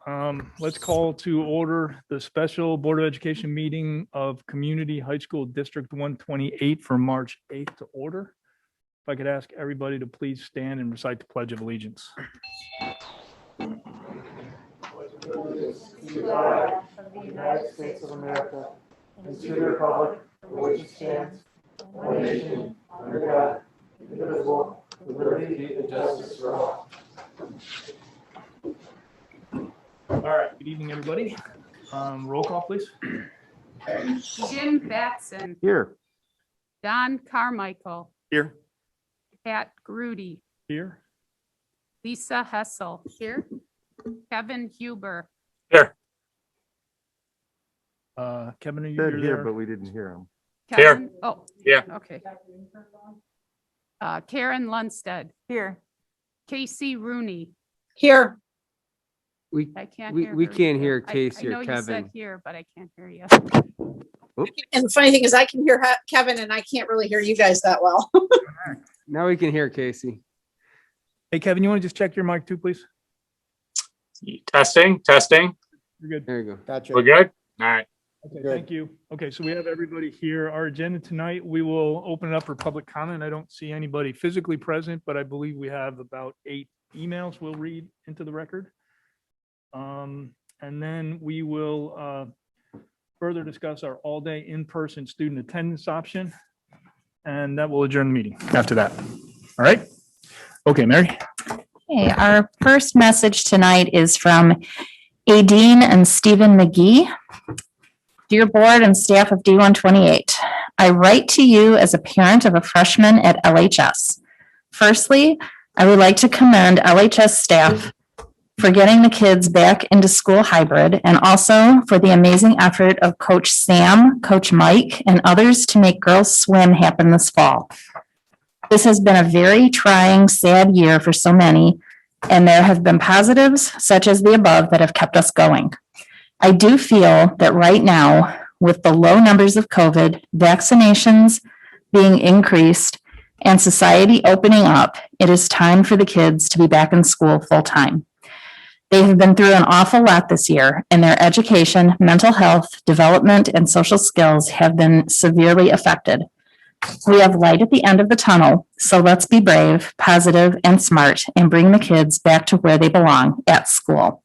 Let's call to order the special Board of Education meeting of Community High School District 128 for March 8th to order. If I could ask everybody to please stand and recite the Pledge of Allegiance. To the flag of the United States of America and to the republic for which it stands, one nation, under God, indivisible, with liberty and justice for all. All right, good evening, everybody. Roll call, please. Jim Batson, Here. Don Carmichael, Here. Pat Grudy, Here. Lisa Hessel. Here. Kevin Huber, Here. Kevin, are you Said here, there? but we didn't hear him. Kevin, oh. Yeah. Okay. Karen Lundstedt. Here. Casey Rooney. Here. I can't hear. We her can't either. hear I Casey or know you said Kevin. here, but I can't hear you. And the funny thing is I can hear Kevin and I can't really hear you guys that well. Now we can hear Casey. Hey, Kevin, you want to just check your mic too, please? Testing. You're good. There you go. Gotcha. We're good? All right. Okay, Good. thank you. Okay, so we have everybody here. Our agenda tonight, we will open it up for public comment. I don't see anybody physically present, but I believe we have about 8 emails we'll read into the record. And then we will further discuss our all-day in-person student attendance option, and that will adjourn the meeting after that. All right? Okay, Mary? Okay, our first message tonight is from Adine and Stephen McGee. Dear Board and staff of D128, I write to you as a parent of a freshman at LHS. Firstly, I would like to commend LHS staff for getting the kids back into school hybrid and also for the amazing effort of Coach Sam, Coach Mike, and others to make girls swim happen this fall. This has been a very trying, sad year for so many, and there have been positives such as the above that have kept us going. I do feel that right now, with the low numbers of COVID, vaccinations being increased, and society opening up, it is time for the kids to be back in school full time. They have been through an awful lot this year, and their education, mental health, development, and social skills have been severely affected. We have light at the end of the tunnel, so let's be brave, positive, and smart and bring the kids back to where they belong, at school.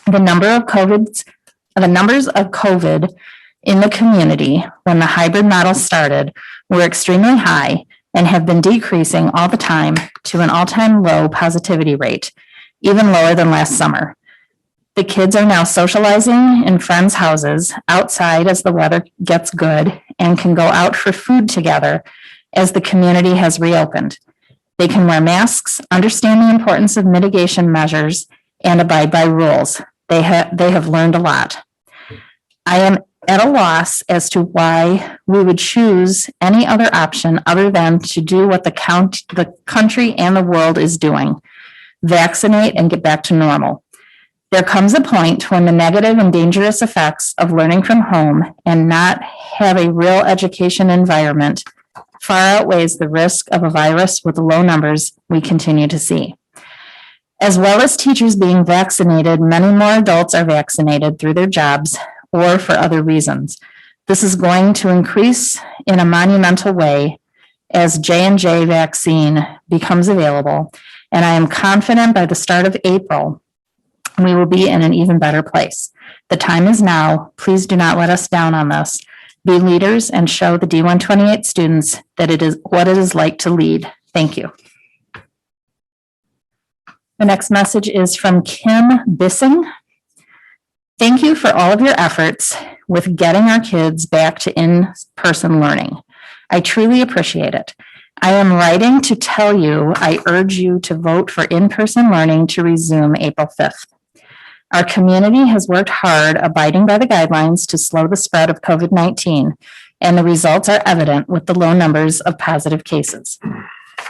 The numbers of COVID in the community when the hybrid model started were extremely high and have been decreasing all the time to an all-time low positivity rate, even lower than last summer. The kids are now socializing in friends' houses outside as the weather gets good and can go out for food together as the community has reopened. They can wear masks, understand the importance of mitigation measures, and abide by rules. They have learned a lot. I am at a loss as to why we would choose any other option other than to do what the country and the world is doing: vaccinate and get back to normal. There comes a point when the negative and dangerous effects of learning from home and not have a real education environment far outweighs the risk of a virus with the low numbers we continue to see. As well as teachers being vaccinated, many more adults are vaccinated through their jobs or for other reasons. This is going to increase in a monumental way as J&J vaccine becomes available, and I am confident by the start of April, we will be in an even better place. The time is now. Please do not let us down on this. Be leaders and show the D128 students that it is what it is like to lead. Thank you. The next message is from Kim Bissing. Thank you for all of your efforts with getting our kids back to in-person learning. I truly appreciate it. I am writing to tell you I urge you to vote for in-person learning to resume April 5th. Our community has worked hard abiding by the guidelines to slow the spread of COVID-19, and the results are evident with the low numbers of positive cases.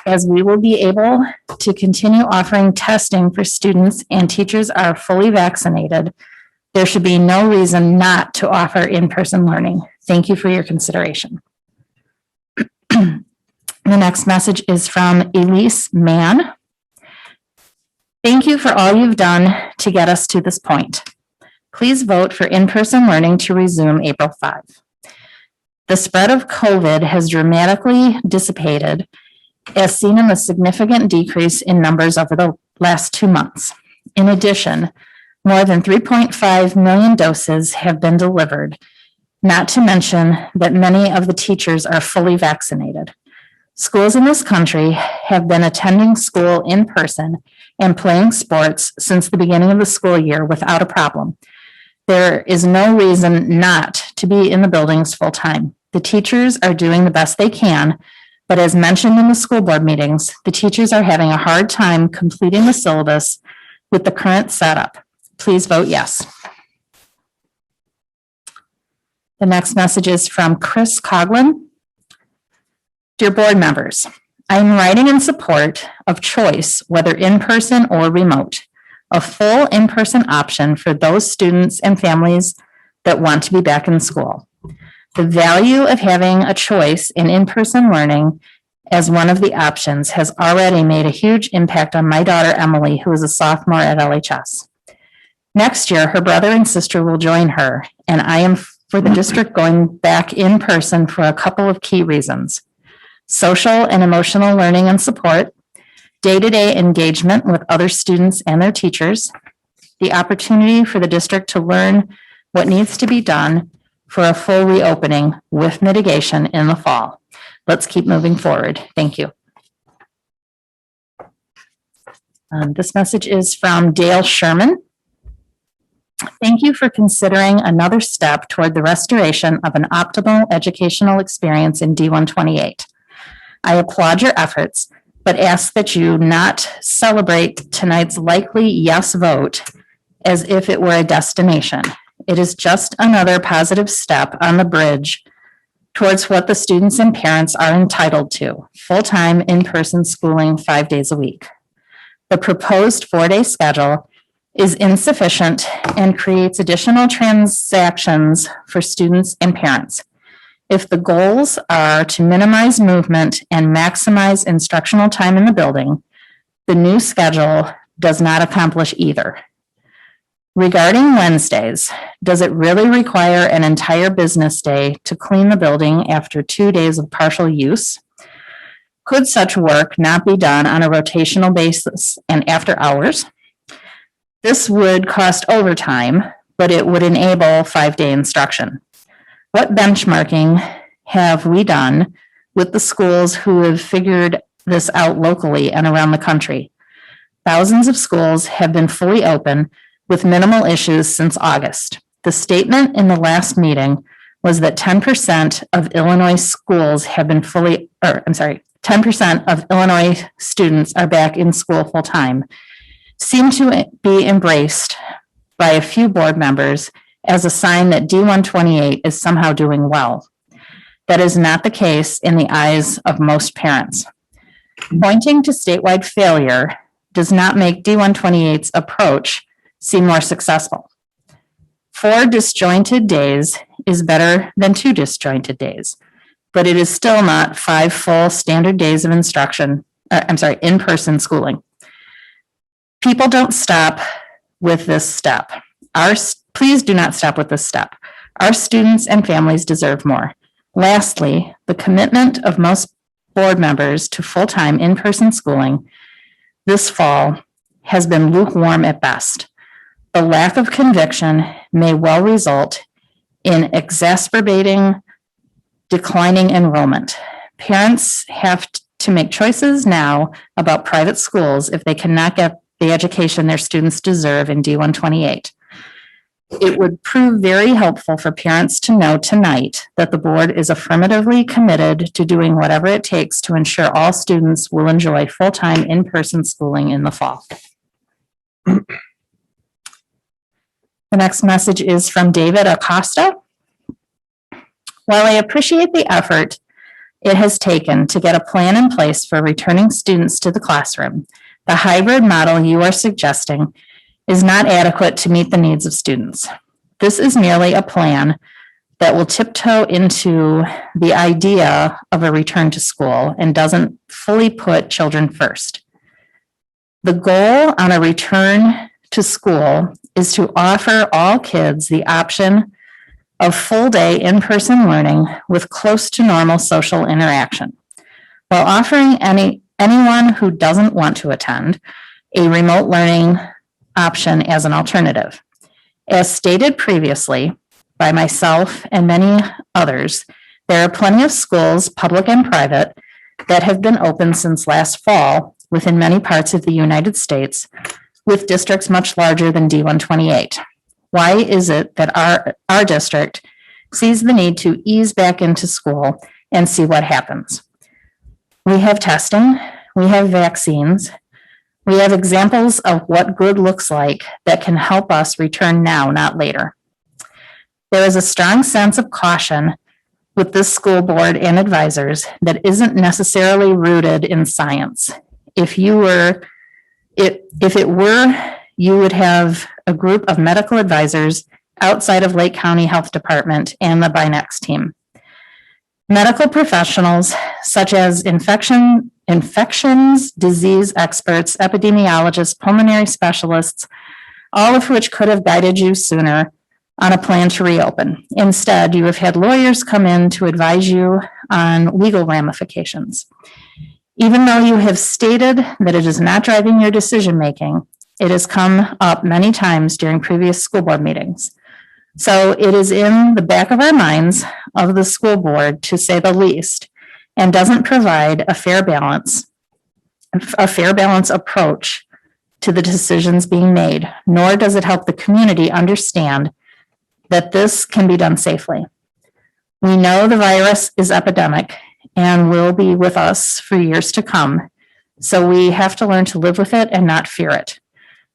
As we will be able to continue offering testing for students and teachers are fully vaccinated, there should be no reason not to offer in-person learning. Thank you for your consideration. The next message is from Elise Mann. Thank you for all you've done to to get us to this point. Please vote for in-person learning to resume April 5. The spread of COVID has dramatically dissipated, as seen in the significant decrease in numbers over the last 2 months. In addition, more than 3.5 million doses have been delivered, not to mention that many of the teachers are fully vaccinated. Schools in this country have been attending school in person and playing sports since the beginning of the school year without a problem. There is no reason not to be in the buildings full time. The teachers are doing the best they can, but as mentioned in the school board meetings, the teachers are having a hard time completing the syllabus with the current setup. Please vote yes. The next message is from Chris Coughlin. Dear board members, I am writing in support of choice, whether in-person or remote, a full in-person option for those students and families that want to be back in school. The value of having a choice in in-person learning as one of the options has already made a huge impact on my daughter, Emily, who is a sophomore at LHS. Next year, her brother and sister will join her, and I am for the district going back in person for a couple of key reasons: social and emotional learning and support, day-to-day engagement with other students and their teachers, the opportunity for the district to learn what needs to be done for a full reopening with mitigation in the fall. Let's keep moving forward. Thank you. This message is from Dale Sherman. Thank you for considering another step toward the restoration of an optimal educational experience in D128. I applaud your efforts, but ask that you not celebrate tonight's likely yes vote as if it were a destination. It is just another positive step on the bridge towards what the students and parents are entitled to: full-time in-person schooling 5 days a week. The proposed 4-day schedule is insufficient and creates additional transactions for students and parents. If the goals are to minimize movement and maximize instructional time in the building, the new schedule does not accomplish either. Regarding Wednesdays, does it really require an entire business day to clean the building after 2 days of partial use? Could such work not be done on a rotational basis and after hours? This would cost overtime, but it would enable 5-day instruction. What benchmarking have we done with the schools who have figured this out locally and around the country? Thousands of schools have been fully open with minimal issues since August. The statement in the last meeting was that 10% of Illinois schools have been 10% of Illinois students are back in school full time, seem to be embraced by a few board members as a sign that D128 is somehow doing well. That is not the case in the eyes of most parents. Pointing to statewide failure does not make D128's approach seem more successful. 4 disjointed days is better than 2 disjointed days, but it is still not 5 full standard days of in-person schooling. People don't stop with this step. Please do not stop with this step. Our students and families deserve more. Lastly, the commitment of most board members to full-time in-person schooling this fall has been lukewarm at best. The lack of conviction may well result in exacerbating declining enrollment. Parents have to make choices now about private schools if they cannot get the education their students deserve in D128. It would prove very helpful for parents to know tonight that the board is affirmatively committed to doing whatever it takes to ensure all students will enjoy full-time in-person schooling in the fall. The next message is from David Acosta. While I appreciate the effort it has taken to get a plan in place for returning students to the classroom, the hybrid model you are suggesting is not adequate to meet the needs of students. This is merely a plan that will tiptoe into the idea of a return to school and doesn't fully put children first. The goal on a return to school is to offer all kids the option of full-day in-person learning with close to normal social interaction, while offering anyone who doesn't want to attend a remote learning option as an alternative. As stated previously by myself and many others, there are plenty of schools, public and private, that have been open since last fall within many parts of the United States, with districts much larger than D128. Why is it that our district sees the need to ease back into school and see what happens? We have testing, we have vaccines, we have examples of what good looks like that can help us return now, not later. There is a strong sense of caution with this school board and advisors that isn't necessarily rooted in science. If it were, you would have a group of medical advisors outside of Lake County Health Department and the BINEX team. Medical professionals such as infections, disease experts, epidemiologists, pulmonary specialists, all of which could have guided you sooner on a plan to reopen. Instead, you have had lawyers come in to advise you on legal ramifications. Even though you have stated that it is not driving your decision-making, it has come up many times during previous school board meetings. So it is in the back of our minds of the school board, to say the least, and doesn't provide a fair balance approach to the decisions being made, nor does it help the community understand that this can be done safely. We know the virus is epidemic and will be with us for years to come, so we have to learn to live with it and not fear it.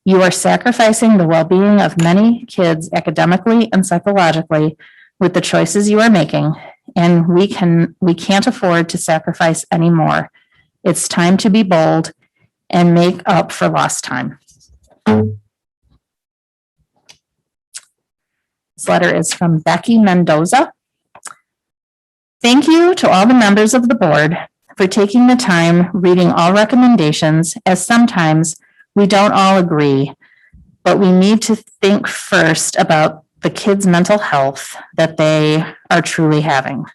You are sacrificing the well-being of many kids academically and psychologically with the choices you are making, and we can't afford to sacrifice any more. It's time to be bold and make up for lost time. This letter is from Becky Mendoza. Thank you to all the members of the board for taking the time reading all recommendations, as sometimes we don't all agree, but we need to think first about the kids' mental health that they are truly having.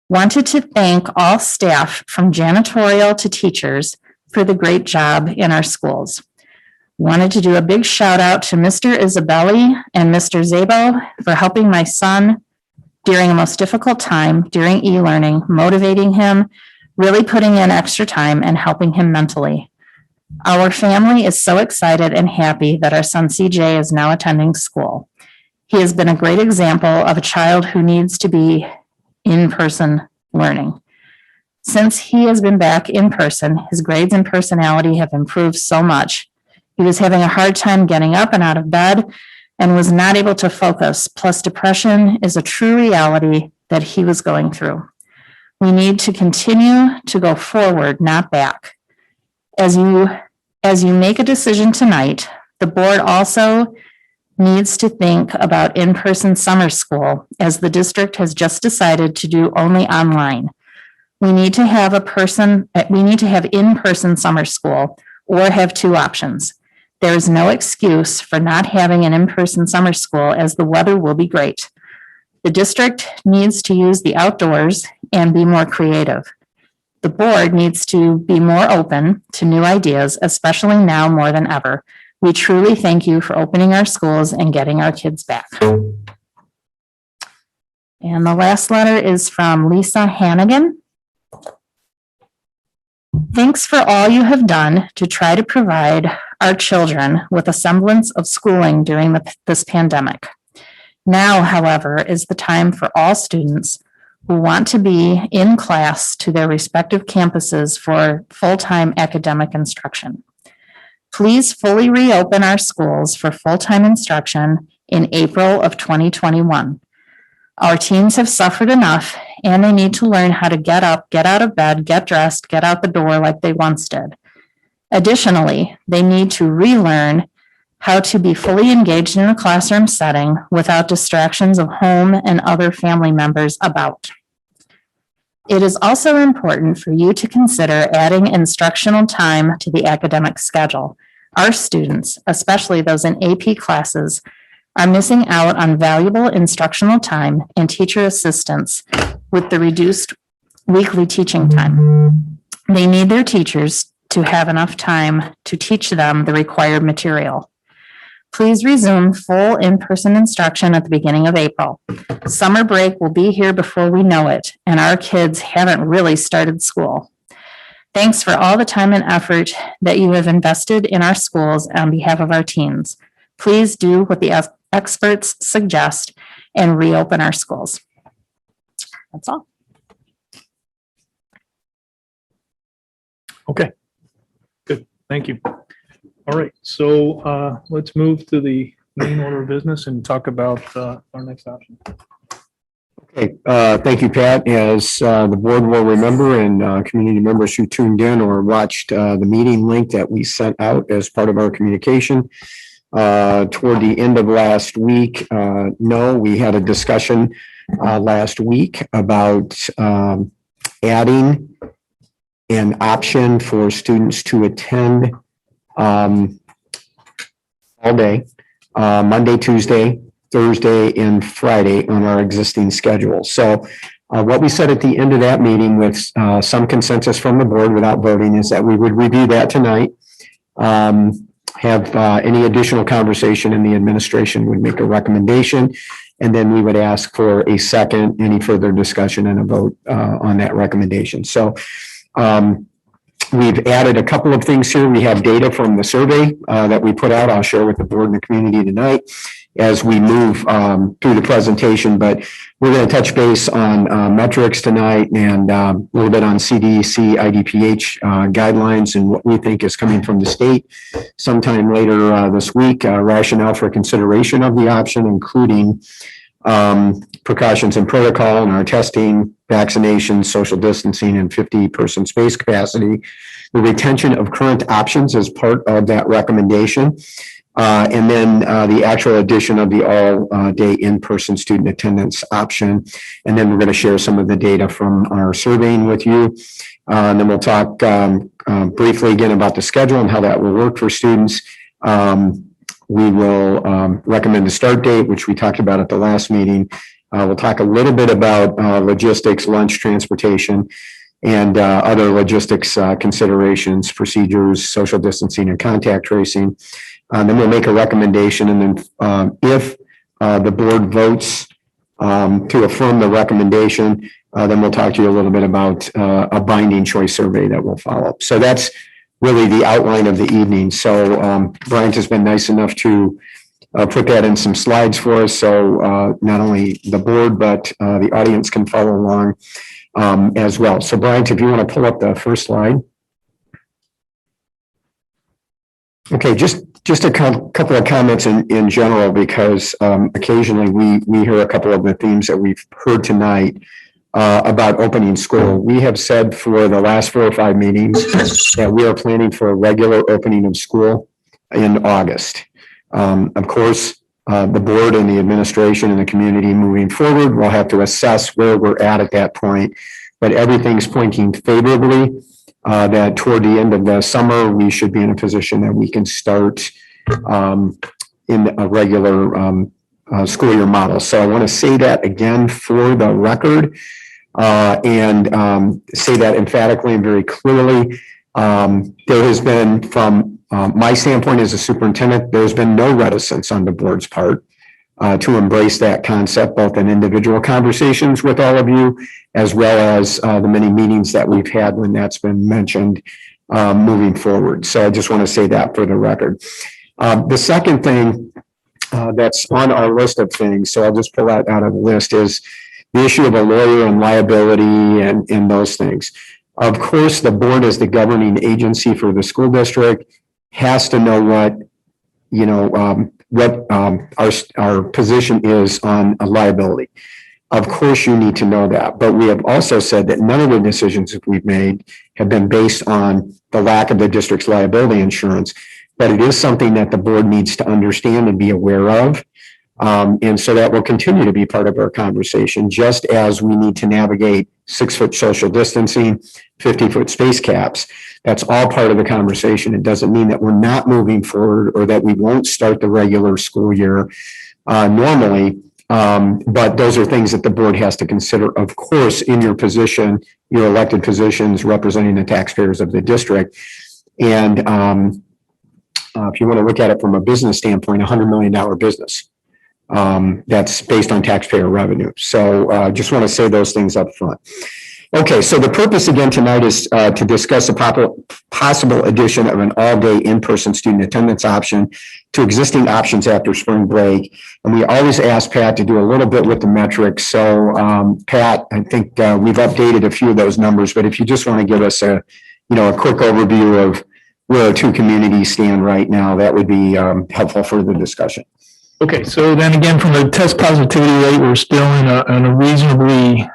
Wanted to thank all staff from janitorial to teachers for the great job in our schools. Wanted to do a big shout out to Mr. Isabelli and Mr. Zabo for helping my son during a most difficult time during e-learning, motivating him, really putting in extra time and helping him mentally. Our family is so excited and happy that our son CJ is now attending school. He has been a great example of a child who needs to be in-person learning. Since he has been back in person, his grades and personality have improved so much. He was having a hard time getting up and out of bed and was not able to focus. Plus, depression is a true reality that he was going through. We need to continue to go forward, not back. As you make a decision tonight, the board also needs to think about in-person summer school, as the district has just decided to do only online. We need to have in-person summer school, or have two options. There is no excuse for not having an in-person summer school, as the weather will be great. The district needs to use the outdoors and be more creative. The board needs to be more open to new ideas, especially now more than ever. We truly thank you for opening our schools and getting our kids back. And the last letter is from Lisa Hannigan. Thanks for all you have done to try to provide our children with a semblance of schooling during this pandemic. Now, however, is the time for all students who want to be in class to their respective campuses for full-time academic instruction. Please fully reopen our schools for full-time instruction in April of 2021. Our teens have suffered enough, and they need to learn how to get up, get out of bed, get dressed, get out the door like they once did. Additionally, they need to relearn how to be fully engaged in a classroom setting without distractions of home and other family members about. It is also important for you to consider adding instructional time to the academic schedule. Our students, especially those in AP classes, are missing out on valuable instructional time and teacher assistance with the reduced weekly teaching time. They need their teachers to have enough time to teach them the required material. Please resume full in-person instruction at the beginning of April. Summer break will be here before we know it, and our kids haven't really started school. Thanks for all the time and effort that you have invested in our schools on behalf of our teens. Please do what the experts suggest and reopen our schools. That's all. Okay, good, thank you. All right, so let's move to the main order of business and talk about our next option. Okay, thank you, Pat. As the board will remember, and community members who tuned in or watched the meeting link that we sent out as part of our communication toward the end of last week. No, we had a discussion last week about adding an option for students to attend all day, Monday, Tuesday, Thursday, and Friday on our existing schedule. So what we said at the end of that meeting with some consensus from the board without voting is that we would review that tonight, have any additional conversation, and the administration would make a recommendation, and then we would ask for a second, any further discussion and a vote on that recommendation. So we've added a couple of things here. We have data from the survey that we put out. I'll share with the board and the community tonight as we move through the presentation, but we're going to touch base on metrics tonight and a little bit on CDC, IDPH guidelines and what we think is coming from the state sometime later this week. Rationale for consideration of the option, including precautions and protocol and our testing, vaccination, social distancing, and 50-person space capacity. The retention of current options as part of that recommendation. And then the actual addition of the all-day in-person student attendance option. And then we're going to share some of the data from our surveying with you. And then we'll talk briefly again about the schedule and how that will work for students. We will recommend the start date, which we talked about at the last meeting. We'll talk a little bit about logistics, lunch, transportation, and other logistics considerations, procedures, social distancing, and contact tracing. Then we'll make a recommendation, and then if the board votes to affirm the recommendation, then we'll talk to you a little bit about a binding choice survey that will follow. So that's really the outline of the evening. So Bryant has been nice enough to put that in some slides for us, so not only the board, but the audience can follow along as well. So Bryant, if you want to pull up the first slide. Okay, just a couple of comments in general, because occasionally we hear a couple of the themes that we've heard tonight about opening school. We have said for the last 4 or 5 meetings that we are planning for a regular opening of school in August. Of course, the board and the administration and the community moving forward will have to assess where we're at that point, but everything's pointing favorably that toward the end of the summer, we should be in a position that we can start in a regular school year model. So I want to say that again for the record and say that emphatically and very clearly. There has been, from my standpoint as a superintendent, there's been no reticence on the board's part to embrace that concept, both in individual conversations with all of you, as well as the many meetings that we've had when that's been mentioned moving forward. So I just want to say that for the record. The second thing that's on our list of things, so I'll just pull that out of the list, is the issue of a lawyer and liability and those things. Of course, the board, as the governing agency for the school district, has to know what our position is on a liability. Of course, you need to know that, but we have also said that none of the decisions that we've made have been based on the lack of the district's liability insurance, but it is something that the board needs to understand and be aware of. And so that will continue to be part of our conversation, just as we need to navigate 6-foot social distancing, 50-foot space caps. That's all part of the conversation. It doesn't mean that we're not moving forward or that we won't start the regular school year normally. But those are things that the board has to consider, of course, in your position, your elected positions representing the taxpayers of the district. And if you want to look at it from a business standpoint, $100 million business. That's based on taxpayer revenue. So just want to say those things up front. Okay, so the purpose again tonight is to discuss a possible addition of an all-day in-person student attendance option to existing options after spring break. And we always ask Pat to do a little bit with the metrics. So Pat, I think we've updated a few of those numbers, but if you just want to give us a quick overview of where our two communities stand right now, that would be helpful for the discussion. Okay, so then again, from a test positivity rate, we're still in a reasonably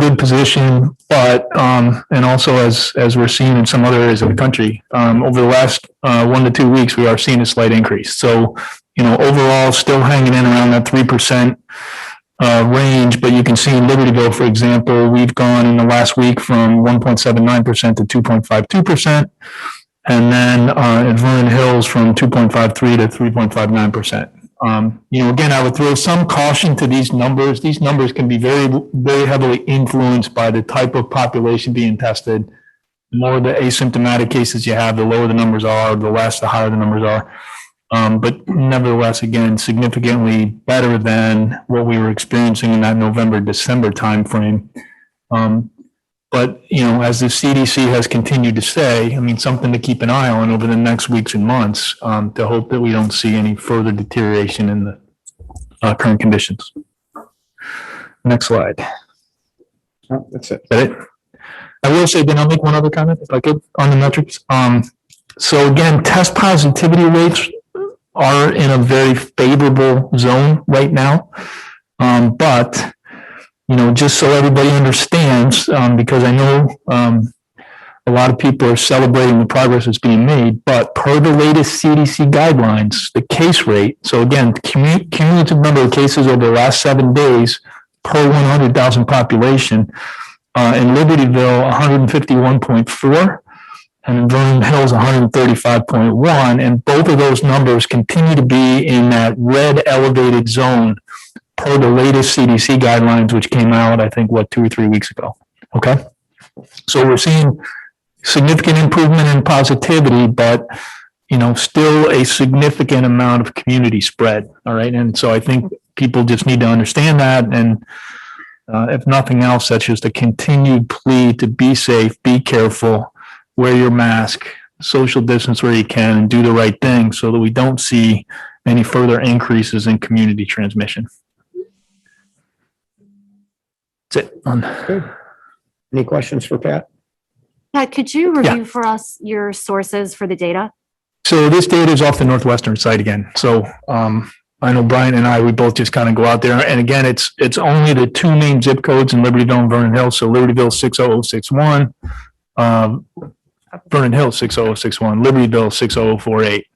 good position, but and also as we're seeing in some other areas of the country, over the last 1 to 2 weeks, we are seeing a slight increase. So, overall, still hanging in around that 3% range, but you can see in Libertyville, for example, we've gone in the last week from 1.79% to 2.52%. And then in Vernon Hills from 2.53 to 3.59%. Again, I would throw some caution to these numbers. These numbers can be very, very heavily influenced by the type of population being tested. The more the asymptomatic cases you have, the lower the numbers are, the less, the higher the numbers are. But nevertheless, again, significantly better than what we were experiencing in that November, December timeframe. But, as the CDC has continued to say, something to keep an eye on over the next weeks and months to hope that we don't see any further deterioration in the current conditions. Next slide. Oh, that's it. Is that it? I will say, then I'll make one other comment if I could on the metrics. So again, test positivity rates are in a very favorable zone right now. But just so everybody understands, because I know a lot of people are celebrating the progress that's being made, but per the latest CDC guidelines, the case rate, so again, cumulative number of cases over the last 7 days per 100,000 population, in Libertyville, 151.4, and in Vernon Hills, 135.1, and both of those numbers continue to be in that red elevated zone per the latest CDC guidelines, which came out, I think, 2 or 3 weeks ago. Okay. So we're seeing significant improvement in positivity, but, still a significant amount of community spread. All right. And so I think people just need to understand that. And if nothing else, that's just a continued plea to be safe, be careful, wear your mask, social distance where you can, and do the right thing so that we don't see any further increases in community transmission. That's it. Good. Any questions for Pat? Pat, could you review for us your sources for the data? So this data is off the Northwestern site again. So I know Brian and I, we both just kind of go out there. And again, it's only the 2 main zip codes in Libertyville and Vernon Hills. So Libertyville 60061, Vernon Hills 60061, Libertyville 60048.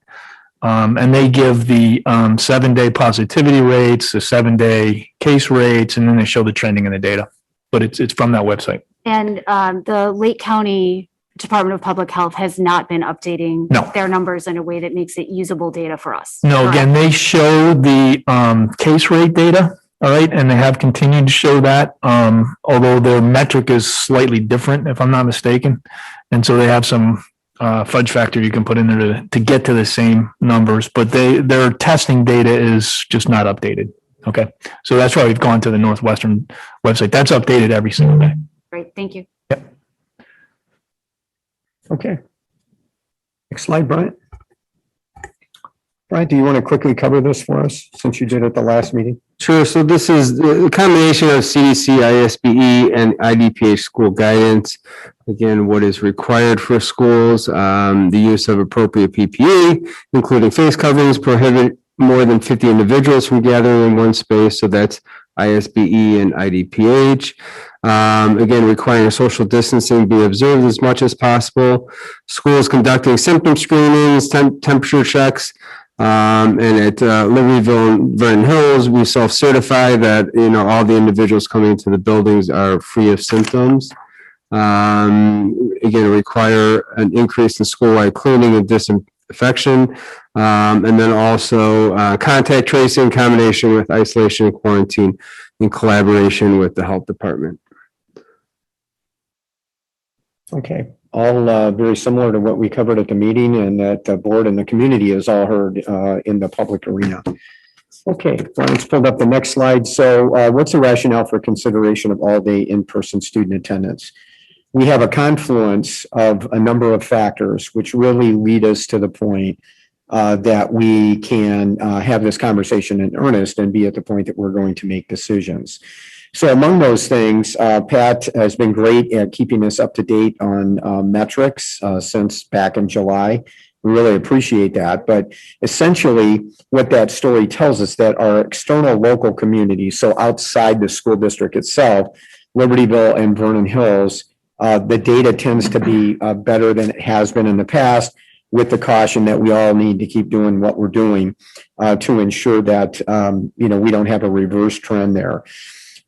And they give the 7-day positivity rates, the 7-day case rates, and then they show the trending in the data. But it's from that website. And the Lake County Department of Public Health has not been updating their numbers in a way that makes it usable data for us. No, again, they show the case rate data, all right, and they have continued to show that, although their metric is slightly different, if I'm not mistaken. And so they have some fudge factor you can put in there to get to the same numbers, but their testing data is just not updated. Okay. So that's why we've gone to the Northwestern website. That's updated every single day. Great. Thank you. Yep. Okay. Next slide, Brian. Brian, do you want to quickly cover this for us since you did it the last meeting? Sure. So this is the combination of CDC, ISBE, and IDPH school guidance. Again, what is required for schools, the use of appropriate PPE, including face coverings, prohibit more than 50 individuals from gathering in one space. So that's ISBE and IDPH. Again, requiring social distancing be observed as much as possible. Schools conducting symptom screenings, temperature checks, And at Libertyville and Vernon Hills, we self-certify that, all the individuals coming into the buildings are free of symptoms. Again, require an increase in school-wide cleaning and disinfection. And then also contact tracing in combination with isolation and quarantine in collaboration with the health department. Okay, all very similar to what we covered at the meeting and that the board and the community has all heard in the public arena. Okay, Brian's pulled up the next slide. So what's the rationale for consideration of all-day in-person student attendance? We have a confluence of a number of factors which really lead us to the point that we can have this conversation in earnest and be at the point that we're going to make decisions. So among those things, Pat has been great at keeping us up to date on metrics since back in July. We really appreciate that. But essentially, what that story tells us that our external local community, so outside the school district itself, Libertyville and Vernon Hills, the data tends to be better than it has been in the past, with the caution that we all need to keep doing what we're doing to ensure that we don't have a reverse trend there.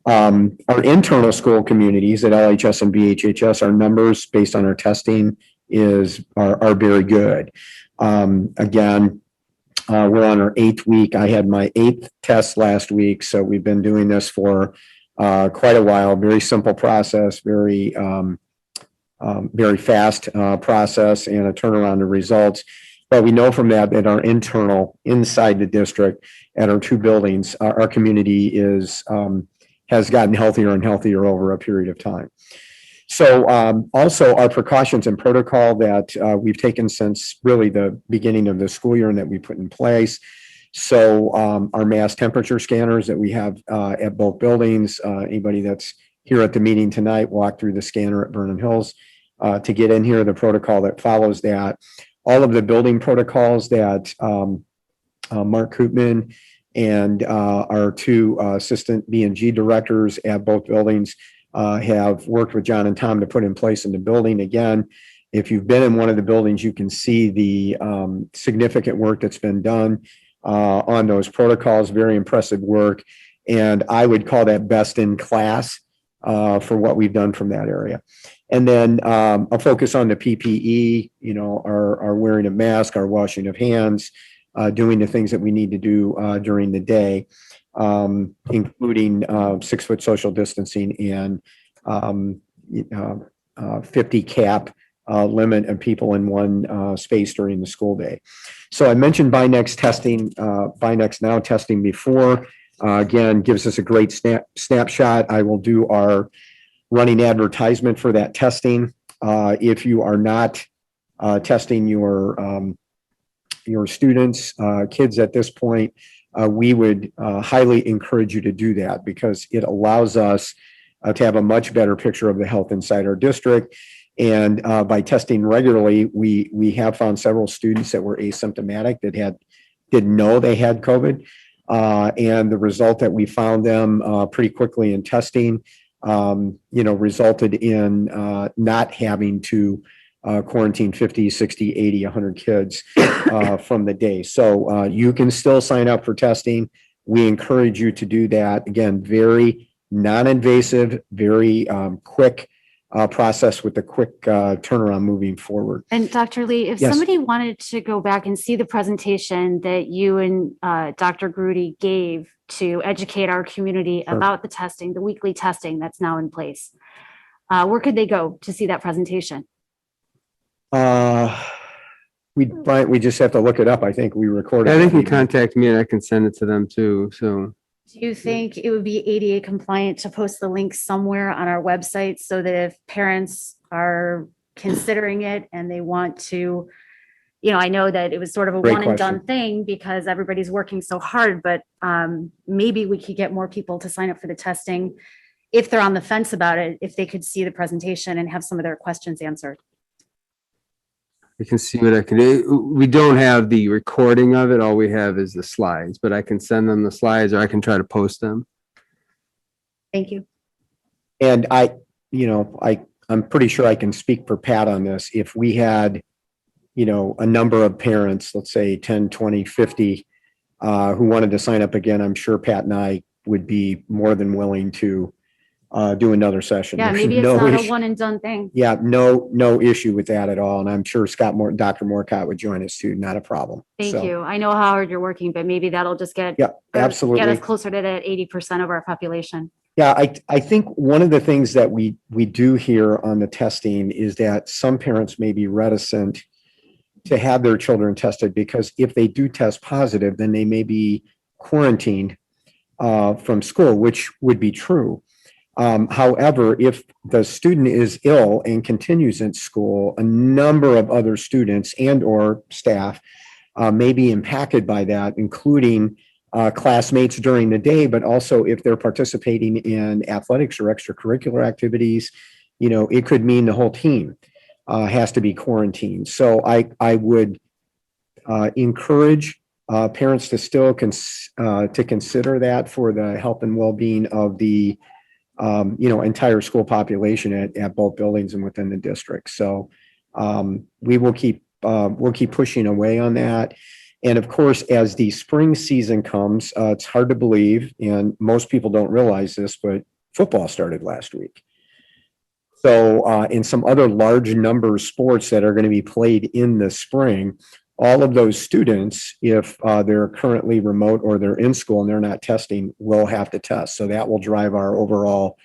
Our internal school communities at LHS and BHHS, our numbers based on our testing are very good. Again, we're on our 8th week. I had my 8th test last week, so we've been doing this for quite a while. Very simple process, very fast process, and a turnaround of results. But we know from that our internal, inside the district, at our 2 buildings, our community has gotten healthier and healthier over a period of time. So also our precautions and protocol that we've taken since really the beginning of the school year and that we put in place. So our mass temperature scanners that we have at both buildings, anybody that's here at the meeting tonight, walk through the scanner at Vernon Hills to get in here, the protocol that follows that. All of the building protocols that Mark Koopman and our 2 assistant B&G directors at both buildings have worked with John and Tom to put in place in the building. Again, if you've been in one of the buildings, you can see the significant work that's been done on those protocols. Very impressive work. And I would call that best in class for what we've done from that area. And then a focus on the PPE, our wearing a mask, our washing of hands, doing the things that we need to do during the day, including 6-foot social distancing and 50 cap limit of people in one space during the school day. So I mentioned Binex testing, Binex Now testing before. Again, gives us a great snapshot. I will do our running advertisement for that testing. If you are not testing your students, kids at this point, we would highly encourage you to do that because it allows us to have a much better picture of the health inside our district. And by testing regularly, we have found several students that were asymptomatic that didn't know they had COVID. And the result that we found them pretty quickly in testing, resulted in not having to quarantine 50, 60, 80, 100 kids from the day. So you can still sign up for testing. We encourage you to do that. Again, very non-invasive, very quick process with a quick turnaround moving forward. And Dr. Lee, if Yes. somebody wanted to go back and see the presentation that you and Dr. Grudy gave to educate our community Sure. about the testing, the weekly testing that's now in place, where could they go to see that presentation? We just have to look it up. I think we recorded. I think that you even. contact me and I can send it to them too. So Do you think it would be ADA compliant to post the link somewhere on our website so that if parents are considering it and they want to, I know that it was sort of a Great one and done question. thing because everybody's working so hard, but maybe we could get more people to sign up for the testing if they're on the fence about it, if they could see the presentation and have some of their questions answered. I can see what I can do. We don't have the recording of it. All we have is the slides, but I can send them the slides or I can try to post them. Thank you. And I'm pretty sure I can speak for Pat on this. If we had a number of parents, let's say 10, 20, 50, who wanted to sign up again, I'm sure Pat and I would be more than willing to do another session. Yeah, There's maybe it's no not a issue- one and done thing. Yeah, no issue with that at all. And I'm sure Dr. Moorcott would join us too. Not a problem. Thank So, you. I know how hard you're working, but maybe that'll just get Yeah, or get absolutely. us closer to that 80% of our population. Yeah, I think one of the things that we do here on the testing is that some parents may be reticent to have their children tested because if they do test positive, then they may be quarantined from school, which would be true. However, if the student is ill and continues in school, a number of other students and or staff may be impacted by that, including classmates during the day, but also if they're participating in athletics or extracurricular activities, it could mean the whole team has to be quarantined. So I would encourage parents to still to consider that for the health and well-being of the entire school population at both buildings and within the district. So we'll keep pushing away on that. And of course, as the spring season comes, it's hard to believe, and most people don't realize this, but football started last week. So in some other large number of sports that are going to be played in the spring, all of those students, if they're currently remote or they're in school and they're not testing, will have to test. So that will drive our overall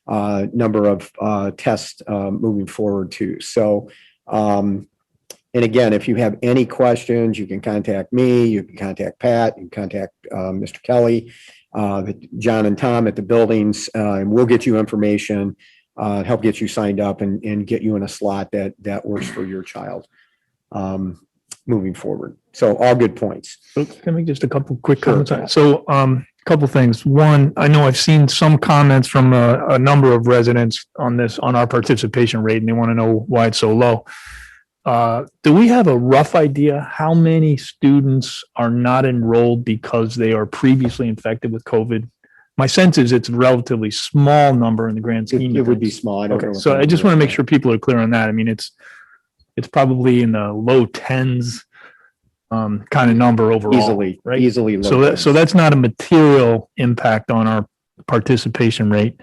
number of tests moving forward too. So, and again, if you have any questions, you can contact me, you can contact Pat, you can contact Mr. Kelly, John and Tom at the buildings, and we'll get you information, help get you signed up and get you in a slot that works for your child moving forward. So all good points. So can I make just a couple quick Sure. comments? on it? So a couple things. One, I know I've seen some comments from a number of residents on our participation rate, and they want to know why it's so low. Do we have a rough idea how many students are not enrolled because they are previously infected with COVID? My sense is it's a relatively small number in the grand scheme. It of would be things. small. I don't know Okay, what so the I just number want to is. make sure people are clear on that. I mean, it's probably in the low tens kind of number overall. Easily. So that's not a material impact on our participation rate.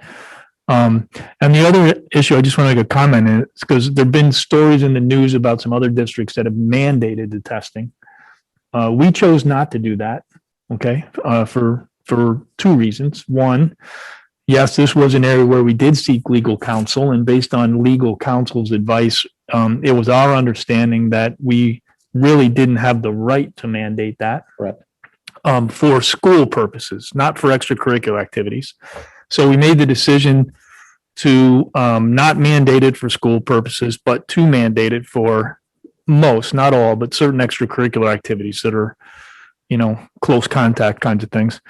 And the other issue I just want to make a comment is because there've been stories in the news about some other districts that have mandated the testing. We chose not to do that. Okay. For two reasons. One, yes, this was an area where we did seek legal counsel, and based on legal counsel's advice, it was our understanding that we really didn't have the right to mandate that. Correct. For school purposes, not for extracurricular activities. So we made the decision to not mandate it for school purposes, but to mandate it for most, not all, but certain extracurricular activities that are, close contact kinds of things.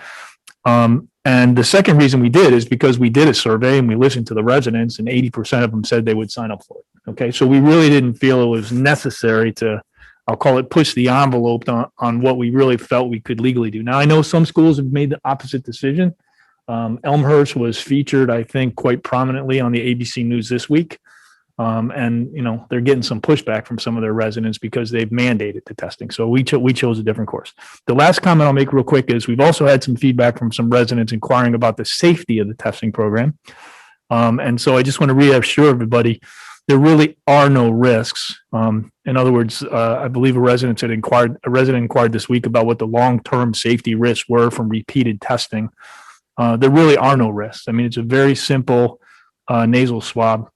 And the second reason we did is because we did a survey and we listened to the residents, and 80% of them said they would sign up for it. Okay, so we really didn't feel it was necessary to, I'll call it, push the envelope on what we really felt we could legally do. Now, I know some schools have made the opposite decision. Elmhurst was featured, I think, quite prominently on the ABC News this week. And they're getting some pushback from some of their residents because they've mandated the testing. So we chose a different course. The last comment I'll make real quick is we've also had some feedback from some residents inquiring about the safety of the testing program. And so I just want to reassure everybody, there really are no risks. In other words, I believe a resident inquired this week about what the long-term safety risks were from repeated testing. There really are no risks. I mean, it's a very simple nasal swab.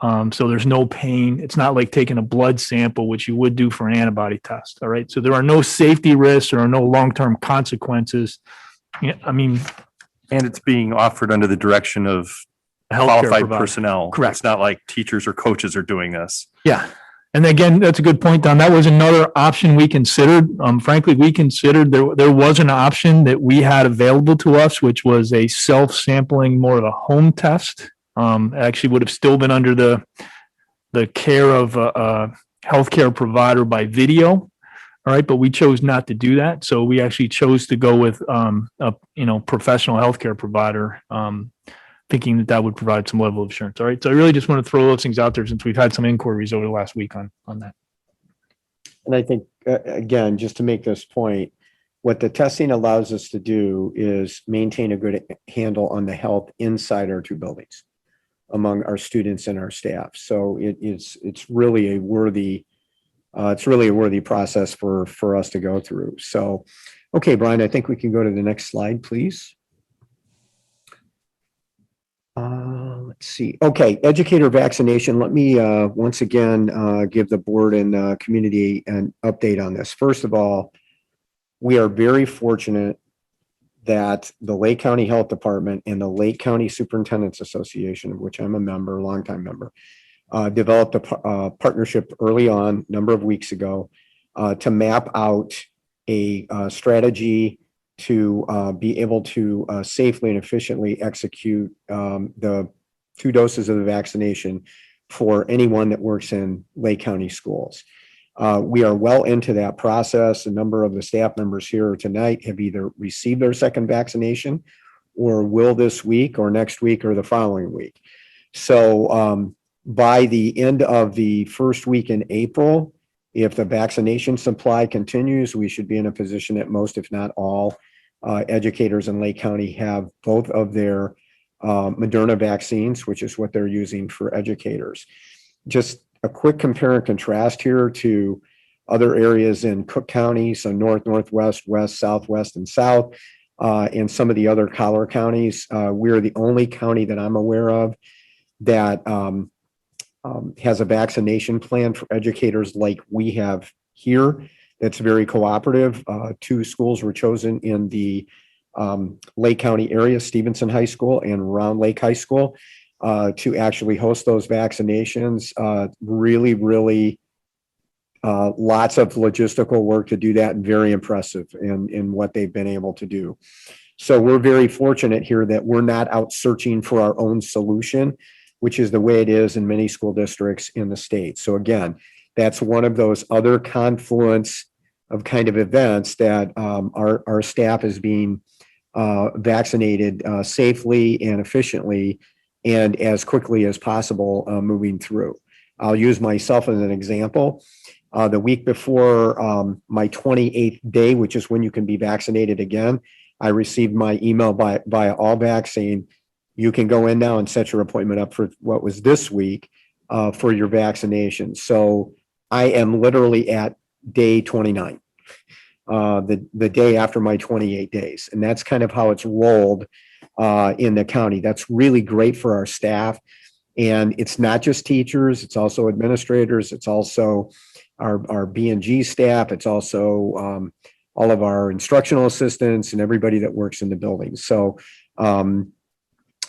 So there's no pain. It's not like taking a blood sample, which you would do for an antibody test. All right. So there are no safety risks. There are no long-term consequences. Yeah, I mean, and it's being offered under the direction of healthcare qualified provider. personnel. Correct. It's not like teachers or coaches are doing this. Yeah. And again, that's a good point, Don. That was another option we considered. Frankly, we considered there was an option that we had available to us, which was a self-sampling, more of a home test. Actually would have still been under the care of a healthcare provider by video. All right. But we chose not to do that. So we actually chose to go with a professional healthcare provider, thinking that would provide some level of assurance. All right. So I really just want to throw those things out there since we've had some inquiries over the last week on that. And I think, again, just to make this point, what the testing allows us to do is maintain a good handle on the health inside our two buildings among our students and our staff. So it's really a worthy process for us to go through. So, okay, Brian, I think we can go to the next slide, please. Let's see. Okay, educator vaccination. Let me once again give the board and community an update on this. First of all, we are very fortunate that the Lake County Health Department and the Lake County Superintendents Association, of which I'm a member, a longtime member, developed a partnership early on, a number of weeks ago, to map out a strategy to be able to safely and efficiently execute the 2 doses of the vaccination for anyone that works in Lake County schools. We are well into that process. A number of the staff members here tonight have either received their second vaccination or will this week or next week or the following week. So by the end of the first week in April, if the vaccination supply continues, we should be in a position that most, if not all, educators in Lake County have both of their Moderna vaccines, which is what they're using for educators. Just a quick compare and contrast here to other areas in Cook County, so north, northwest, west, southwest, and south, and some of the other collar counties. We're the only county that I'm aware of that has a vaccination plan for educators like we have here. That's very cooperative. 2 schools were chosen in the Lake County area, Stevenson High School and Round Lake High School, to actually host those vaccinations. Really lots of logistical work to do that, and very impressive in what they've been able to do. So we're very fortunate here that we're not out searching for our own solution, which is the way it is in many school districts in the state. So again, that's one of those other confluence of kind of events that our staff is being vaccinated safely and efficiently and as quickly as possible moving through. I'll use myself as an example. The week before my 28th day, which is when you can be vaccinated again, I received my email via Allvax saying, you can go in now and set your appointment up for what was this week for your vaccination. So I am literally at day 29, the day after my 28 days. And that's kind of how it's rolled in the county. That's really great for our staff. And it's not just teachers, it's also administrators, it's also our B&G staff, it's also all of our instructional assistants and everybody that works in the building. So,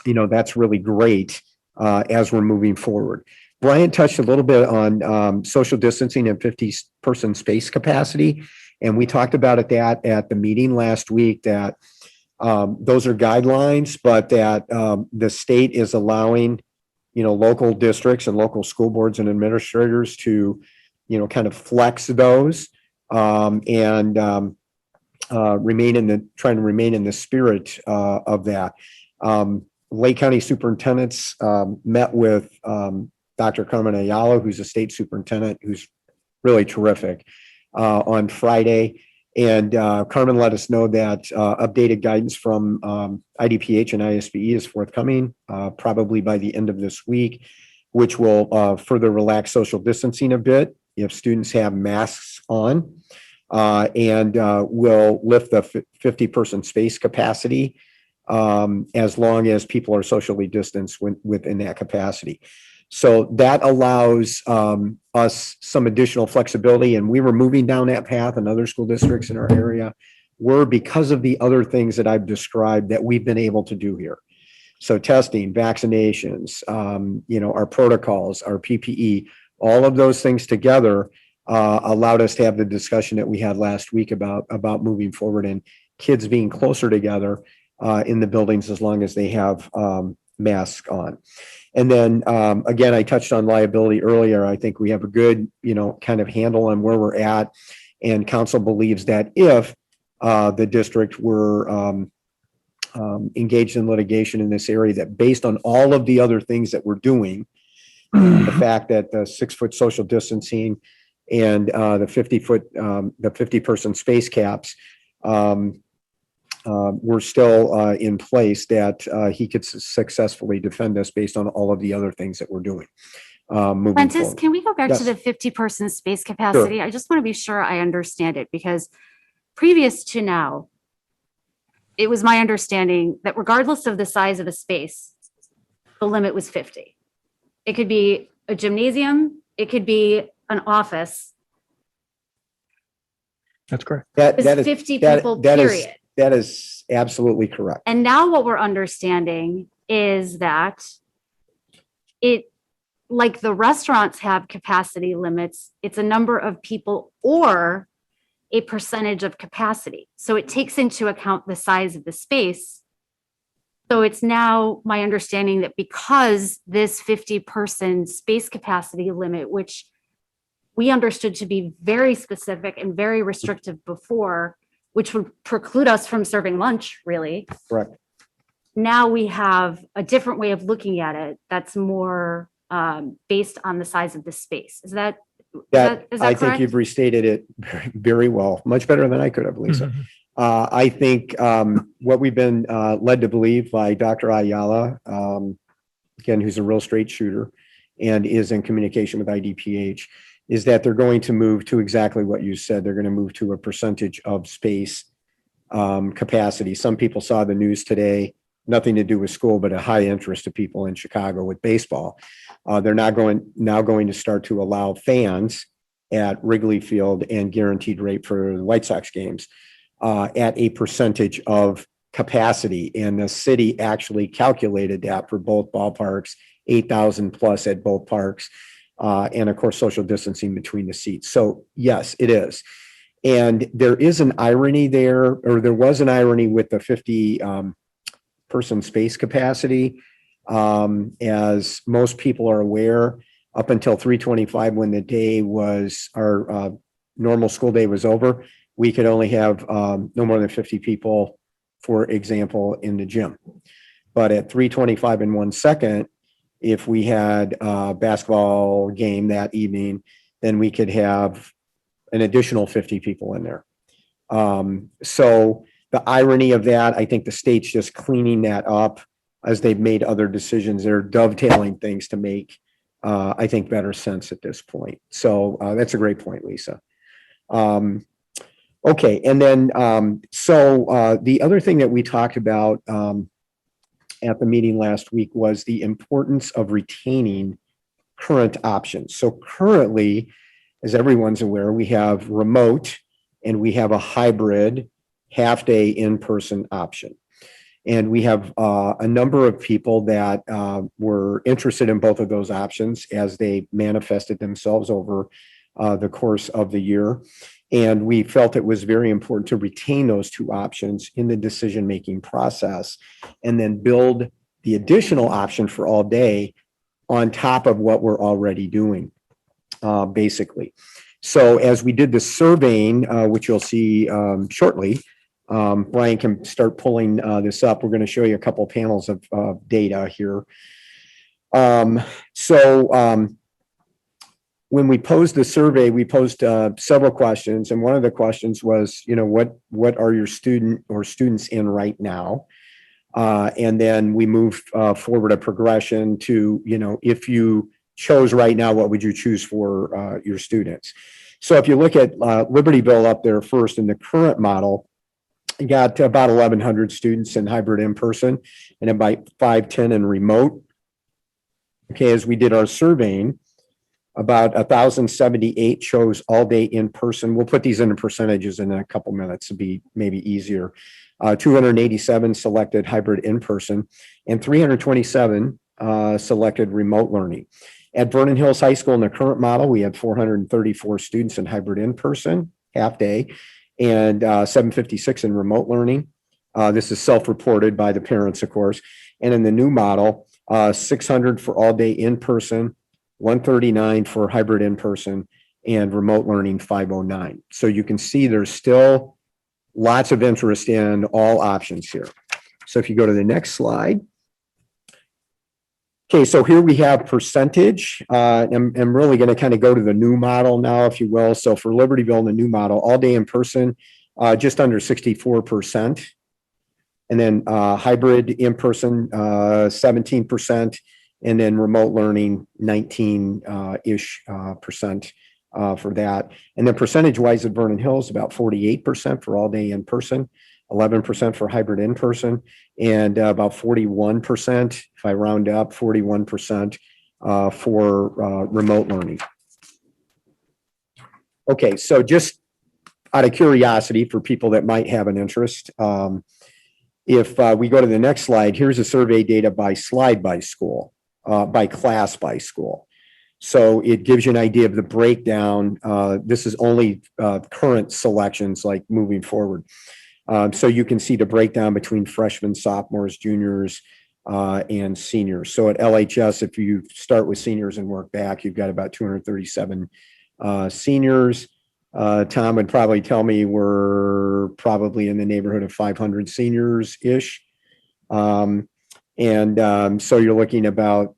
that's really great as we're moving forward. Brian touched a little bit on social distancing and 50-person space capacity. And we talked about it at the meeting last week that those are guidelines, but that the state is allowing, local districts and local school boards and administrators to, kind of flex those and trying to remain in the spirit of that. Lake County superintendents met with Dr. Carmen Ayala, who's a state superintendent, who's really terrific, on Friday. And Carmen let us know that updated guidance from IDPH and ISBE is forthcoming, probably by the end of this week, which will further relax social distancing a bit if students have masks on, and will lift the 50-person space capacity as long as people are socially distanced within that capacity. So that allows us some additional flexibility, and we were moving down that path in other school districts in our area were because of the other things that I've described that we've been able to do here. So testing, vaccinations, our protocols, our PPE, all of those things together allowed us to have the discussion that we had last week about moving forward and kids being closer together in the buildings as long as they have masks on. And then, again, I touched on liability earlier. I think we have a good, kind of handle on where we're at. And council believes that if the district were engaged in litigation in this area, that based on all of the other things that we're doing, the fact that the 6-foot social distancing and the 50-person space caps were still in place, that he could successfully defend us based on all of the other things that we're doing. Moving Prentice, forward. can we go back to Yes. the 50-person space capacity? I just want to be sure I understand it, because previous to now, it was my understanding that regardless of the size of a space, the limit was 50. It could be a gymnasium, it could be an office. That's correct. That It's is 50 that- people, that is- period. That is absolutely correct. And now what we're understanding is that it, like the restaurants have capacity limits, it's a number of people or a percentage of capacity. So it takes into account the size of the space. So it's now my understanding that because this 50-person space capacity limit, which we understood to be very specific and very restrictive before, which would preclude us from serving lunch, really. Correct. Now we have a different way of looking at it that's more based on the size of the space. Is that That, is I that think correct? you've restated it very well, much better than I could have, Lisa. I think what we've been led to believe by Dr. Ayala, again, who's a real straight shooter and is in communication with IDPH, is that they're going to move to exactly what you said. They're going to move to a percentage of space capacity. Some people saw the news today, nothing to do with school, but a high interest of people in Chicago with baseball. They're now going to start to allow fans at Wrigley Field and guaranteed rate for the White Sox games at a percentage of capacity. And the city actually calculated that for both ballparks, 8,000 plus at both parks. And of course, social distancing between the seats. So yes, it is. And there is an irony there, or there was an irony with the 50 person space capacity. As most people are aware, up until 3:25, when the day was, our normal school day was over, we could only have no more than 50 people, for example, in the gym. But at 3:25 and 1 second, if we had a basketball game that evening, then we could have an additional 50 people in there. So the irony of that, I think the state's just cleaning that up as they've made other decisions. They're dovetailing things to make, I think, better sense at this point. So that's a great point, Lisa. Okay, and then the other thing that we talked about at the meeting last week was the importance of retaining current options. So currently, as everyone's aware, we have remote and we have a hybrid half-day in-person option. And we have a number of people that were interested in both of those options as they manifested themselves over the course of the year. And we felt it was very important to retain those two options in the decision-making process and then build the additional option for all day on top of what we're already doing, basically. So as we did the surveying, which you'll see shortly, Brian can start pulling this up. We're going to show you a couple panels of data here. When we posed the survey, we posed several questions, and one of the questions was, what are your students in right now? And then we moved forward a progression to, if you chose right now, what would you choose for your students? So if you look at Libertyville up there first in the current model, you got about 1,100 students in hybrid in-person and about 510 in remote. Okay, as we did our surveying, about 1,078 chose all day in person. We'll put these into percentages in a couple minutes to be maybe easier. 287 selected hybrid in person and 327 selected remote learning. At Vernon Hills High School in the current model, we had 434 students in hybrid in person, half day, and 756 in remote learning. This is self-reported by the parents, of course. And in the new model, 600 for all day in person, 139 for hybrid in-person, and remote learning 509. So you can see there's still lots of interest in all options here. So if you go to the next slide. Okay, so here we have percentage. I'm really going to kind of go to the new model now, if you will. So for Libertyville in the new model, all day in person, just under 64%. And then hybrid in person, 17%. And then remote learning, 19-ish percent for that. And then percentage wise at Vernon Hills, about 48% for all day in person, 11% for hybrid in person, and about 41%, if I round up, 41% for remote learning. Okay, so just out of curiosity for people that might have an interest, if we go to the next slide, here's a survey data by slide by school, by class by school. So it gives you an idea of the breakdown. This is only current selections, like moving forward. So you can see the breakdown between freshmen, sophomores, juniors, and seniors. So at LHS, if you start with seniors and work back, you've got about 237 seniors. Tom would probably tell me we're probably in the neighborhood of 500 seniors-ish. So you're looking about,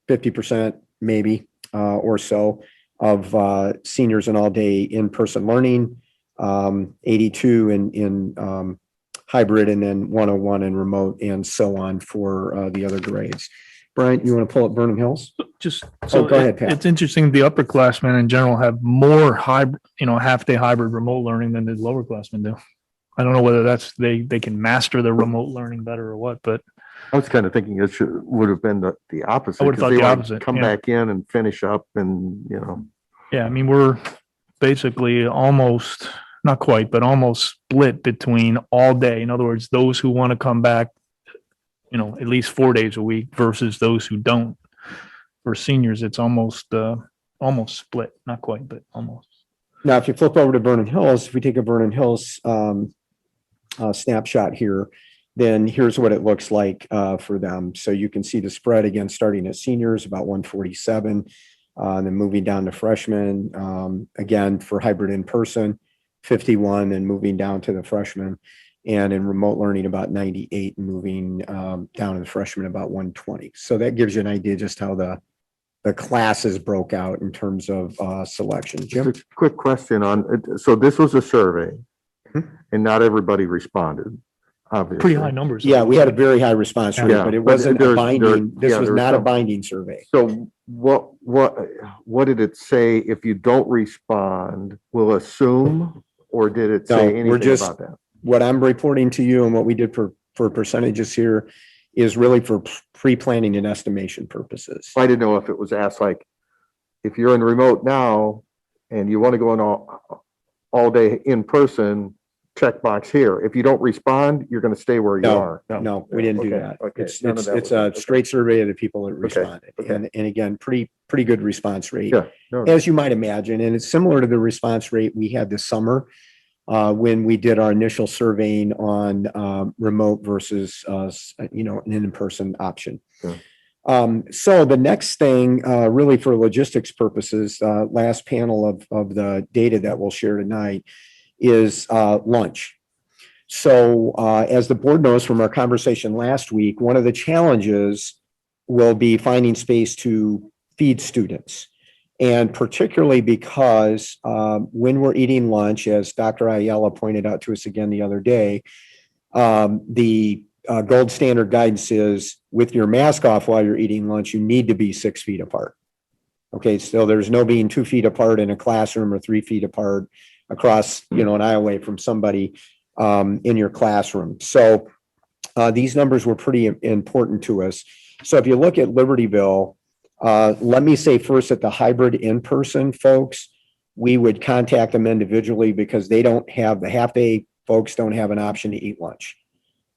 50% maybe or so of seniors in all day in-person learning, 82 in hybrid, and then 101 in remote, and so on for the other grades. Brian, you want to pull up Vernon Hills? Just So go ahead, Pat. it's interesting. The upperclassmen in general have more hybrid, half-day hybrid remote learning than the lowerclassmen do. I don't know whether that's they can master their remote learning better or what, but I was kind of thinking it would have been the opposite. I would have 'cause thought they the want to opposite, Come yeah. back in and finish up and, yeah, I mean, we're basically almost, not quite, but almost split between all day. In other words, those who want to come back, at least 4 days a week versus those who don't. For seniors, it's almost split, not quite, but almost. Now, if you flip over to Vernon Hills, if we take a Vernon Hills snapshot here, then here's what it looks like for them. So you can see the spread again, starting at seniors, about 147, and then moving down to freshmen, again, for hybrid in person, 51, and moving down to the freshmen. And in remote learning, about 98, and moving down to the freshmen, about 120. So that gives you an idea just how the classes broke out in terms of selection. Jim? just a quick question on, so this was a survey and not everybody responded, obviously. Pretty high numbers. Yeah, we had a very high response rate, Yeah, but it but wasn't a there's- binding. This yeah, was there's not a some- binding survey. So what did it say? If you don't respond, we'll assume, or did it No, say we're anything just- about that? What I'm reporting to you and what we did for percentages here is really for pre-planning and estimation purposes. I didn't know if it was asked like, if you're in remote now and you want to go in all day in person, checkbox here. If you don't respond, you're going to stay where you are. No, we didn't do Okay, that. okay. It's None of that it's was- a okay. straight survey of the people that responded. okay. And again, pretty good response rate, Yeah. No, as you might imagine. And it's similar to the response rate we had this summer when we did our initial surveying on remote versus an in-person option. Yeah. So the next thing, really for logistics purposes, last panel of the data that we'll share tonight is lunch. So as the board knows from our conversation last week, one of the challenges will be finding space to feed students. And particularly because when we're eating lunch, as Dr. Ayala pointed out to us again the other day, the gold standard guidance is with your mask off while you're eating lunch, you need to be 6 feet apart. Okay, so there's no being 2 feet apart in a classroom or 3 feet apart across, an aisle away from somebody in your classroom. So these numbers were pretty important to us. So if you look at Libertyville, let me say first that the hybrid in-person folks, we would contact them individually because they don't have, the half-day folks don't have an option to eat lunch.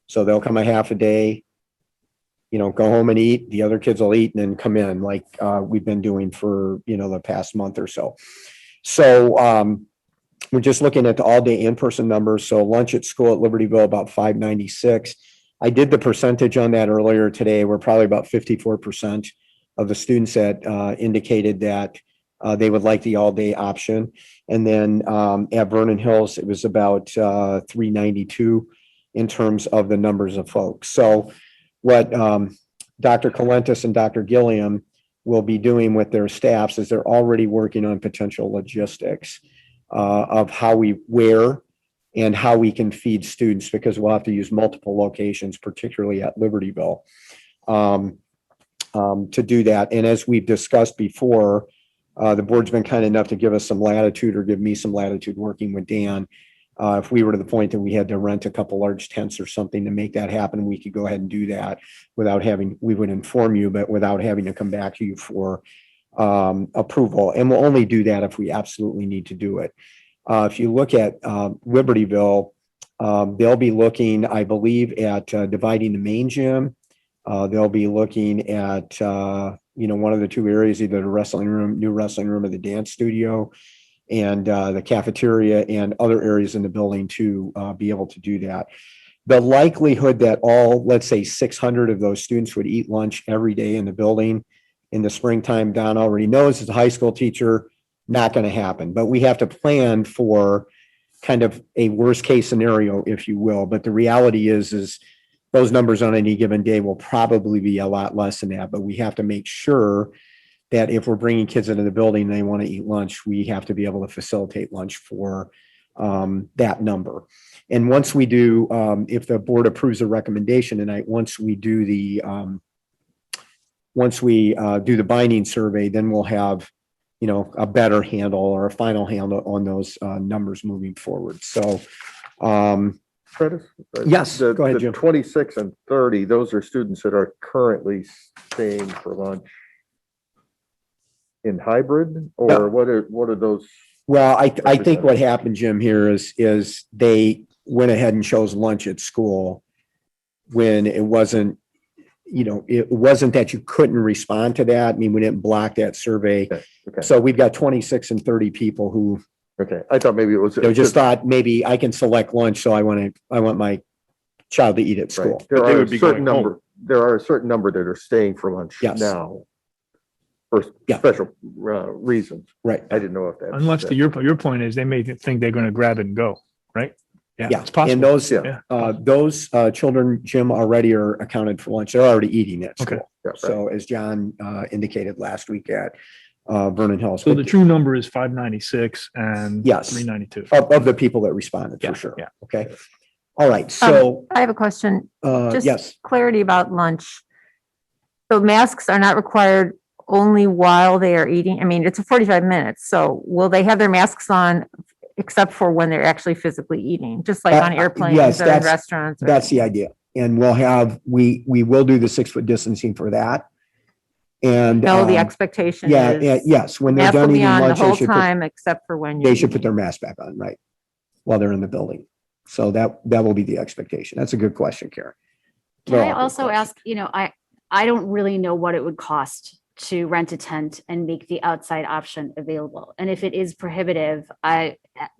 So they'll come a half a day, go home and eat. The other kids will eat and then come in like we've been doing for, the past month or so. So we're just looking at the all-day in-person numbers. So lunch at school at Libertyville, about 596. I did the percentage on that earlier today. We're probably about 54% of the students that indicated that they would like the all-day option. And then at Vernon Hills, it was about 392 in terms of the numbers of folks. So what Dr. Colentus and Dr. Gilliam will be doing with their staffs is they're already working on potential logistics of where and how we can feed students, because we'll have to use multiple locations, particularly at Libertyville, to do that. And as we've discussed before, the board's been kind enough to give us some latitude, or give me some latitude working with Dan. If we were to the point that we had to rent a couple large tents or something to make that happen, we could go ahead and do that without having, we would inform you, but without having to come back to you for approval. And we'll only do that if we absolutely need to do it. If you look at Libertyville, they'll be looking, I believe, at dividing the main gym. They'll be looking at, one of the two areas, either the wrestling room, new wrestling room, or the dance studio, and the cafeteria and other areas in the building to be able to do that. The likelihood that all, let's say 600 of those students would eat lunch every day in the building in the springtime, Don already knows as a high school teacher, not going to happen. But we have to plan for kind of a worst case scenario, if you will. But the reality is those numbers on any given day will probably be a lot less than that. But we have to make sure that if we're bringing kids into the building and they want to eat lunch, we have to be able to facilitate lunch for that number. And once we do, if the board approves a recommendation tonight, once we do the binding survey, then we'll have, a better handle or a final handle on those numbers moving forward. So, Curtis? Yes, go ahead, The Jim. 26 and 30, those are students that are currently staying for lunch in hybrid, or Yeah. what are those? Well, I think what happened, Jim, here is they went ahead and chose lunch at school when it wasn't, it wasn't that you couldn't respond to that. I mean, we didn't block that survey. Okay. So we've got 26 and 30 people who Okay. I thought maybe it was. just thought maybe I can select lunch. So I want my child to eat at school. Right. There But they are would a be certain going home. number, there are a certain number that are staying for lunch Yes. now. For Yeah. special reasons. Right. I didn't know if that. Unless your point is they may think they're going to grab it and go, right? Yeah. It's possible. And those, Yeah. those children, Jim, already are accounted for lunch. They're already eating at Okay. school. Yeah, right. So as John indicated last week at Vernon Hills. So the true number is 596 and Yes. 392. Of the people that responded, Yeah, for sure. yeah. Okay. All right. So, I have a question. Just yes. clarity about lunch. So masks are not required only while they are eating? I mean, it's a 45 minutes, so will they have their masks on except for when they're actually physically eating, just like on airplanes yes, or in that's- restaurants? or- That's the idea. And we will do the 6-foot distancing for that. And No, the expectation yeah, is. yes, when they're Mask will done be eating on the lunch, whole time except for when you're they should put eating. their mask back on, right? While they're in the building. So that will be the expectation. That's a good question, Karen. Can They're I all good also questions. ask, I don't really know what it would cost to rent a tent and make the outside option available. And if it is prohibitive,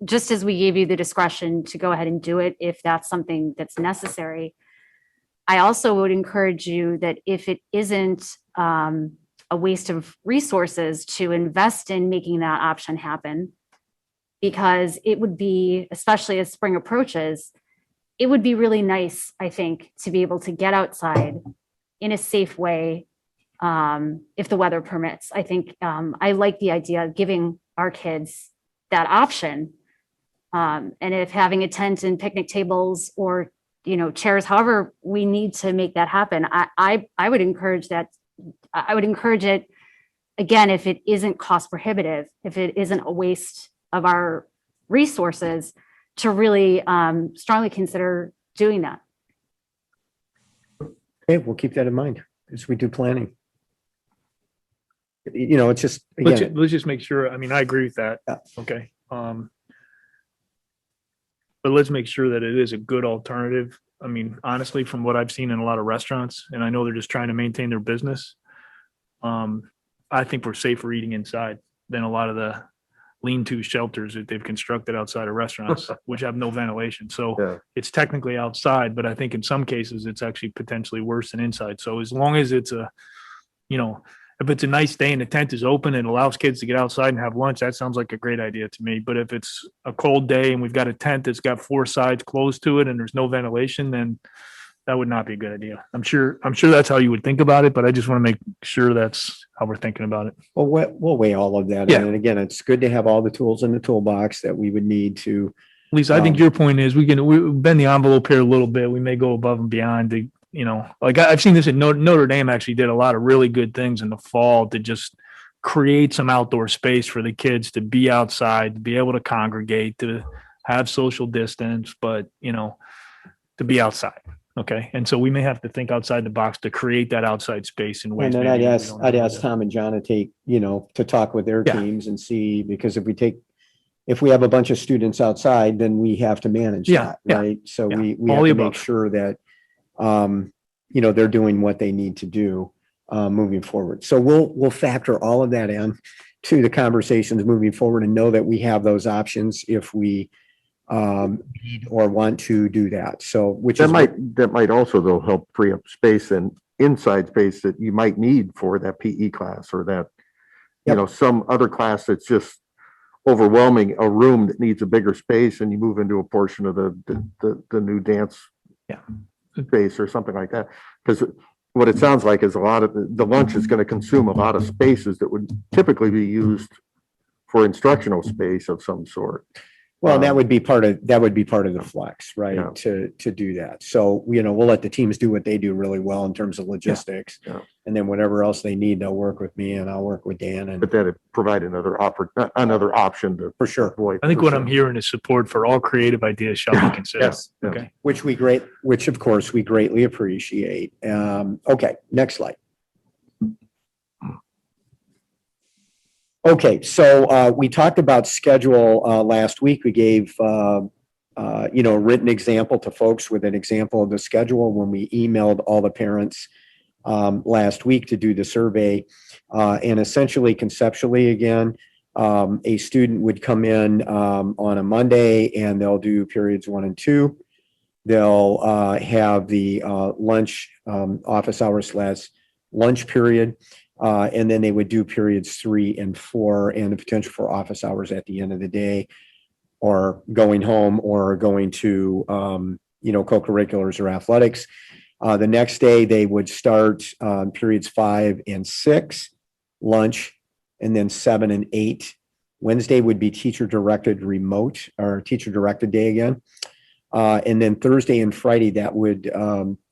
just as we gave you the discretion to go ahead and do it, if that's something that's necessary, I also would encourage you that if it isn't a waste of resources, to invest in making that option happen, because it would be, especially as spring approaches, it would be really nice, I think, to be able to get outside in a safe way, if the weather permits. I think I like the idea of giving our kids that option. And if having a tent and picnic tables or, chairs, however we need to make that happen, I would encourage that. I would encourage it, again, if it isn't cost prohibitive, if it isn't a waste of our resources, to really strongly consider doing that. Okay, we'll keep that in mind as we do planning. It's just, again, Let's just make sure. I mean, I agree with that. Yeah. Okay. But let's make sure that it is a good alternative. I mean, honestly, from what I've seen in a lot of restaurants, and I know they're just trying to maintain their business. I think we're safer eating inside than a lot of the lean-to shelters that they've constructed outside of restaurants, which have no ventilation. So Yeah. it's technically outside, but I think in some cases it's actually potentially worse than inside. So as long as it's if it's a nice day and the tent is open and allows kids to get outside and have lunch, that sounds like a great idea to me. But if it's a cold day and we've got a tent that's got 4 sides closed to it and there's no ventilation, then that would not be a good idea. I'm sure that's how you would think about it, but I just want to make sure that's how we're thinking about it. Well, we'll weigh all of that. Yeah. And again, it's good to have all the tools in the toolbox that we would need to. At least I think your point is we bend the envelope here a little bit. We may go above and beyond to, like I've seen this at Notre Dame actually did a lot of really good things in the fall to just create some outdoor space for the kids to be outside, to be able to congregate, to have social distance, but to be outside. Okay. And so we may have to think outside the box to create that outside space in ways. And then maybe we I'd don't know ask to- Tom and John to take, to talk with their Yeah. teams and see, because if we have a bunch of students outside, then we have to manage Yeah, that, yeah, right? So yeah. we All have the to make above. sure that, they're doing what they need to do, moving forward. So we'll factor all of that in to the conversations moving forward and know that we have those options if we, need or want to do that. So, which is. That might also though help free up space and inside space that you might need for that PE class or that, some other class that's just overwhelming a room that needs a bigger space and you move into a portion of the new dance space or something like that. Because what it sounds like is a lot of the lunch is going to consume a lot of spaces that would typically be used for instructional space of some sort. Well, that would be part of the flex, right? Yeah. To do that. So, we'll let the teams do what they do really well in terms of logistics. Yeah. And then whatever else they need, they'll work with me and I'll work with Dan and But that'd provide another option to for sure. avoid. I think what I'm hearing is support for all creative ideas shall be considered. Yes. Yeah. Okay. Which of course we greatly appreciate. Okay, next slide. Okay, so we talked about schedule last week. We gave a written example to folks with an example of the schedule when we emailed all the parents last week to do the survey. And essentially, conceptually, again, a student would come in on a Monday and they'll do periods 1 and 2. They'll have the lunch, office hours / lunch period. And then they would do periods 3 and 4 and the potential for office hours at the end of the day or going home or going to, co-curriculars or athletics. The next day they would start periods 5 and 6, lunch, and then 7 and 8. Wednesday would be teacher directed remote or teacher directed day again. And then Thursday and Friday that would,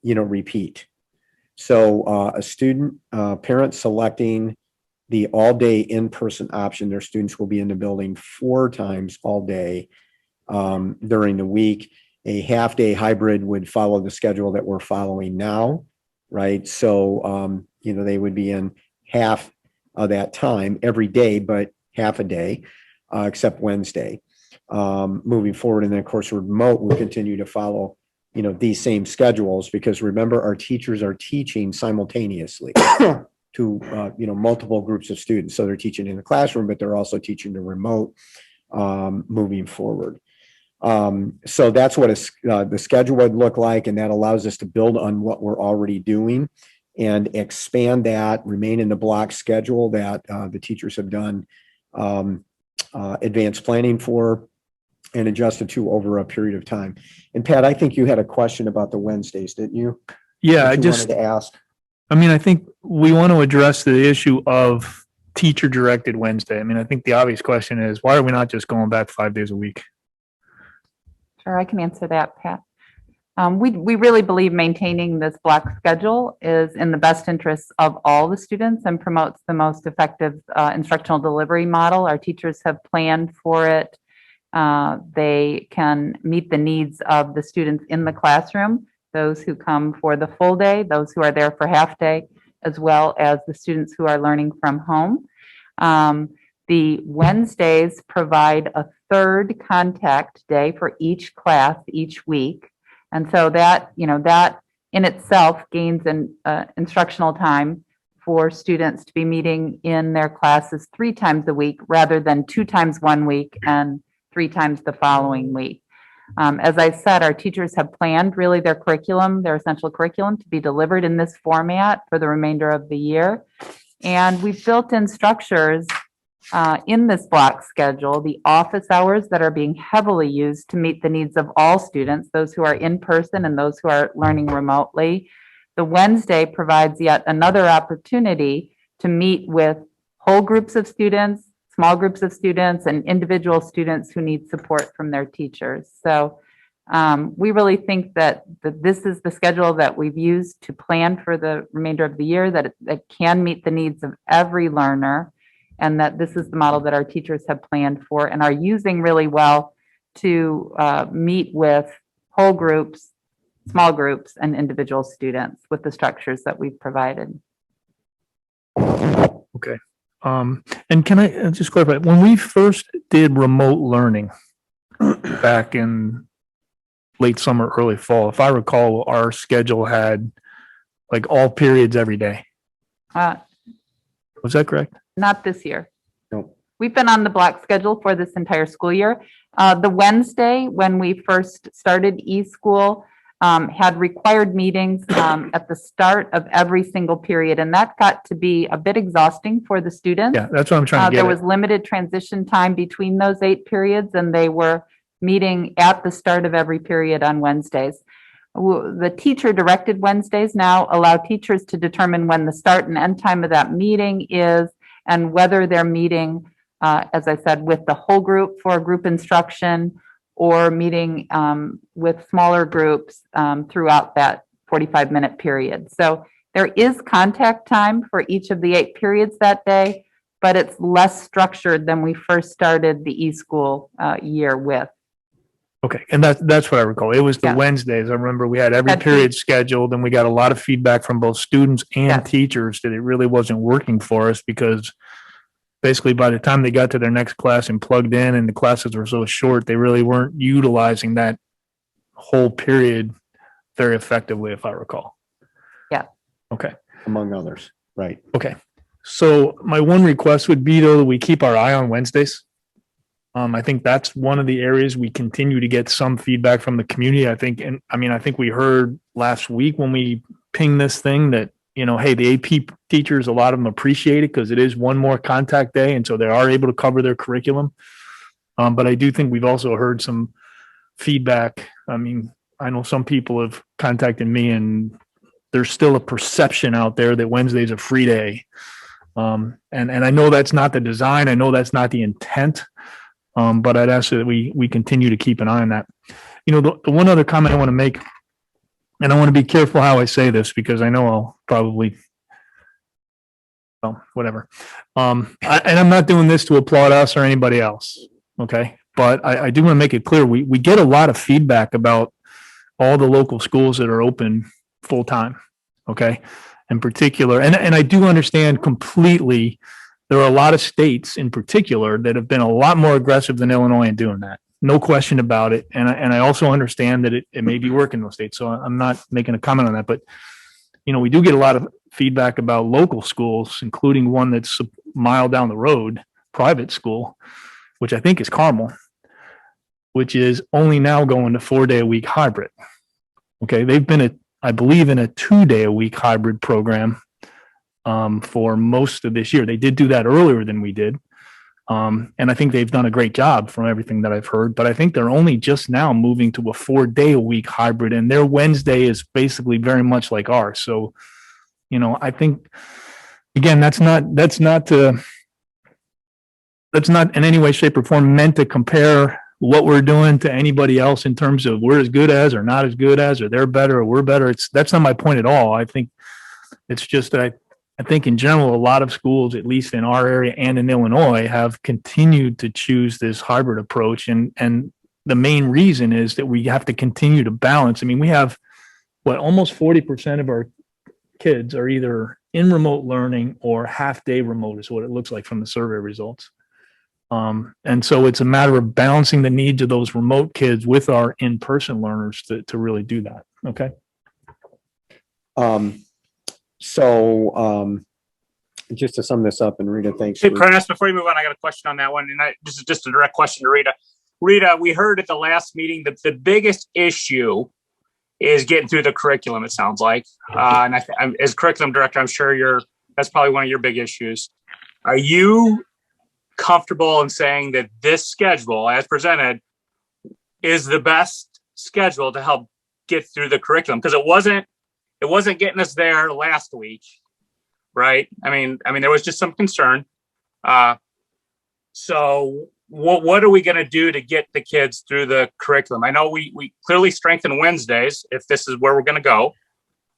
repeat. So a student, parent selecting the all-day in-person option, their students will be in the building 4 times all day during the week. A half-day hybrid would follow the schedule that we're following now, right? So, they would be in half of that time every day, but half a day, except Wednesday. Moving forward, and then of course remote will continue to follow these same schedules, because remember, our teachers are teaching simultaneously to, multiple groups of students. So they're teaching in the classroom, but they're also teaching the remote moving forward. So that's what the schedule would look like. And that allows us to build on what we're already doing and expand that, remain in the block schedule that the teachers have done advanced planning for and adjusted to over a period of time. And Pat, I think you had a question about the Wednesdays, didn't you? Yeah, That I you just, wanted to ask. I think we want to address the issue of teacher directed Wednesday. I think the obvious question is, why are we not just going back 5 days a week? Sure, I can answer that, Pat. We really believe maintaining this block schedule is in the best interest of all the students and promotes the most effective instructional delivery model. Our teachers have planned for it. They can meet the needs of the students in the classroom, those who come for the full day, those who are there for half day, as well as the students who are learning from home. The Wednesdays provide a third contact day for each class each week. And so that, that in itself gains an instructional time for students to be meeting in their classes 3 times a week rather than 2 times 1 week and 3 times the following week. As I said, our teachers have planned really their curriculum, their essential curriculum, to be delivered in this format for the remainder of the year. And we've built in structures in this block schedule, the office hours that are being heavily used to meet the needs of all students, those who are in person and those who are learning remotely. The Wednesday provides yet another opportunity to meet with whole groups of students, small groups of students, and individual students who need support from their teachers. So we really think that this is the schedule that we've used to plan for the remainder of the year, that it can meet the needs of every learner, and that this is the model that our teachers have planned for and are using really well to meet with whole groups, small groups, and individual students with the structures that we've provided. Okay. And can I just clarify, when we first did remote learning back in late summer, early fall, if I recall, our schedule had like all periods every day. Was that correct? Not this year. No. We've been on the block schedule for this entire school year. The Wednesday, when we first started e-school, had required meetings at the start of every single period, and that got to be a bit exhausting for the students. Yeah, that's what I'm trying to get There at. was limited transition time between those 8 periods, and they were meeting at the start of every period on Wednesdays. The teacher-directed Wednesdays now allow teachers to determine when the start and end time of that meeting is, and whether they're meeting, as I said, with the whole group for group instruction, or meeting with smaller groups throughout that 45-minute period. So there is contact time for each of the 8 periods that day, but it's less structured than we first started the e-school year with. Okay, and that's what I recall. It was the Yeah. Wednesdays. I remember we had every Had period scheduled, and we got a lot of feedback from both students and Yeah. teachers that it really wasn't working for us, because basically by the time they got to their next class and plugged in and the classes were so short, they really weren't utilizing that whole period very effectively, if I recall. Yeah. Okay. Among others, right? Okay. So my one request would be, though, that we keep our eye on Wednesdays. I think that's one of the areas we continue to get some feedback from the community. I think, and I mean, I think we heard last week when we pinged this thing that, you know, hey, the AP teachers, a lot of them appreciate it because it is one more contact day. And so they are able to cover their curriculum. But I do think we've also heard some feedback. I mean, I know some people have contacted me, and there's still a perception out there that Wednesday's a free day. And I know that's not the design. I know that's not the intent. But I'd ask that we continue to keep an eye on that. You know, the one other comment I want to make, and I want to be careful how I say this because I know I'll probably, well, whatever. And I'm not doing this to applaud us or anybody else. Okay. But I do want to make it clear. We get a lot of feedback about all the local schools that are open full time. Okay. In particular. And I do understand completely. There are a lot of states in particular that have been a lot more aggressive than Illinois in doing that. No question about it. And I also understand that it may be working in those states. So I'm not making a comment on that. But, you know, we do get a lot of feedback about local schools, including one that's a mile down the road, private school, which I think is Carmel, which is only now going to 4-day-a-week hybrid. Okay. They've been, I believe, in a 2-day-a-week hybrid program for most of this year. They did do that earlier than we did. And I think they've done a great job from everything that I've heard, but I think they're only just now moving to a 4-day-a-week hybrid, and their Wednesday is basically very much like ours. So, you know, I think, again, that's not in any way, shape, or form meant to compare what we're doing to anybody else in terms of we're as good as or not as good as, or they're better or we're better. That's not my point at all. I think it's just that I think in general, a lot of schools, at least in our area and in Illinois, have continued to choose this hybrid approach. And the main reason is that we have to continue to balance. I mean, we have almost 40% of our kids are either in remote learning or half-day remote is what it looks like from the survey results. And so it's a matter of balancing the needs of those remote kids with our in-person learners to really do that. Okay. So just to sum this up, and Rita, thanks. Hey, Prentice, before you move on, I got a question on that one, and this is just a direct question to Rita. Rita, we heard at the last meeting that the biggest issue is getting through the curriculum, it sounds like. And as curriculum director, I'm sure that's probably one of your big issues. Are you comfortable in saying that this schedule as presented is the best schedule to help get through the curriculum, because it wasn't getting us there last week, right? I mean, there was just some concern. So what are we going to do to get the kids through the curriculum? I know we clearly strengthen Wednesdays if this is where we're going to go,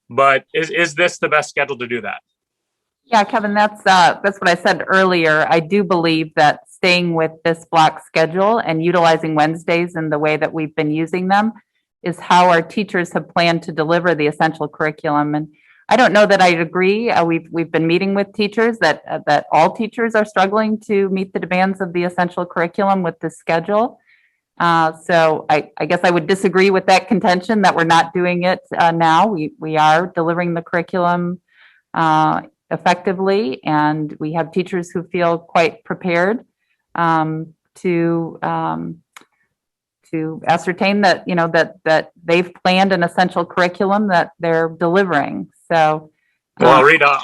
but is this the best schedule to do that? Yeah, Kevin, that's what I said earlier. I do believe that staying with this block schedule and utilizing Wednesdays in the way that we've been using them is how our teachers have planned to deliver the essential curriculum. And I don't know that I'd agree. We've been meeting with teachers that all teachers are struggling to meet the demands of the essential curriculum with this schedule. So I guess I would disagree with that contention that we're not doing it now. We are delivering the curriculum effectively, and we have teachers who feel quite prepared to ascertain that, you know, that they've planned an essential curriculum that they're delivering. So, well, Rita,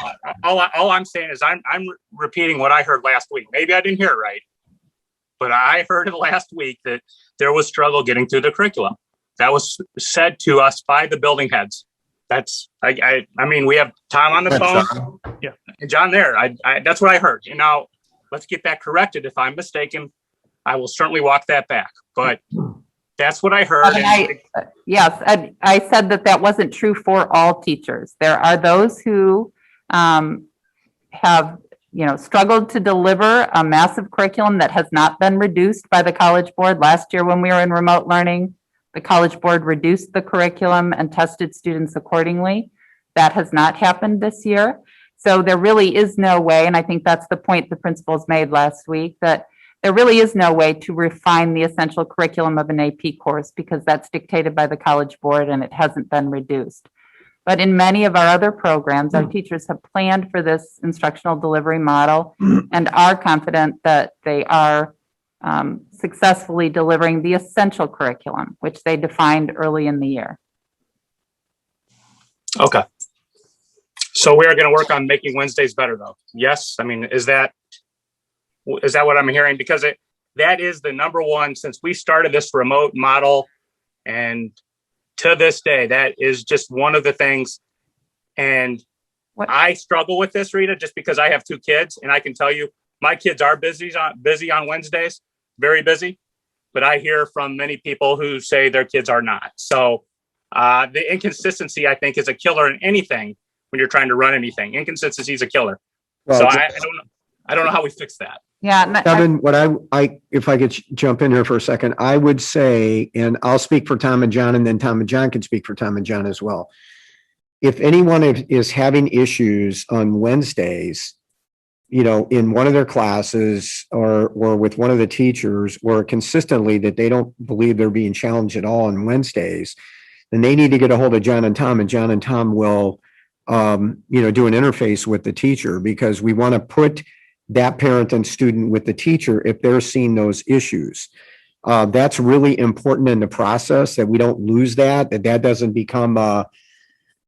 all I'm saying is I'm repeating what I heard last week. Maybe I didn't hear it right, but I heard it last week that there was struggle getting through the curriculum. That was said to us by the building heads. That's I mean, we have Tom on the phone, Yeah, and John there. That's what I heard. You know, let's get that corrected. If I'm mistaken, I will certainly walk that back. But that's what I heard. Yes, I said that wasn't true for all teachers. There are those who have, you know, struggled to deliver a massive curriculum that has not been reduced by the College Board. Last year when we were in remote learning, the College Board reduced the curriculum and tested students accordingly. That has not happened this year. So there really is no way, and I think that's the point the principals made last week, that there really is no way to refine the essential curriculum of an AP course because that's dictated by the College Board and it hasn't been reduced. But in many of our other programs, our teachers have planned for this instructional delivery model and are confident that they are successfully delivering the essential curriculum, which they defined early in the year. Okay. So we are going to work on making Wednesdays better, though. Yes. I mean, is that what I'm hearing? Because that is the number one since we started this remote model, and to this day, that is just one of the things. And I struggle with this, Rita, just because I have two kids, and I can tell you, my kids are busy on Wednesdays, very busy. But I hear from many people who say their kids are not. So the inconsistency, I think, is a killer in anything when you're trying to run anything. Inconsistency is a killer. Well, so I don't know how we fix that. Yeah. Kevin, what I if I could jump in here for a second, I would say, and I'll speak for Tom and John, and then Tom and John can speak for Tom and John as well. If anyone is having issues on Wednesdays, you know, in one of their classes or with one of the teachers, or consistently that they don't believe they're being challenged at all on Wednesdays, then they need to get a hold of John and Tom will, do an interface with the teacher, because we want to put that parent and student with the teacher if they're seeing those issues. That's really important in the process, that we don't lose that doesn't become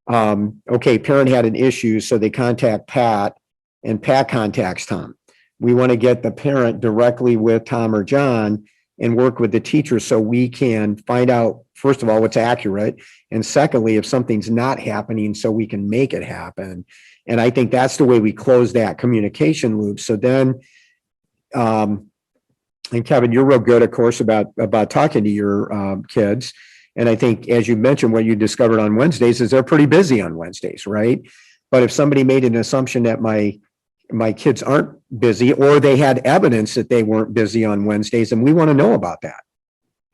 okay, parent had an issue, so they contact Pat and Pat contacts Tom. We want to get the parent directly with Tom or John and work with the teacher so we can find out, first of all, what's accurate. And secondly, if something's not happening, so we can make it happen. And I think that's the way we close that communication loop. So then, and Kevin, you're real good, of course, about talking to your kids. And I think, as you mentioned, what you discovered on Wednesdays is they're pretty busy on Wednesdays, right? But if somebody made an assumption that my kids aren't busy, or they had evidence that they weren't busy on Wednesdays, and we want to know about that.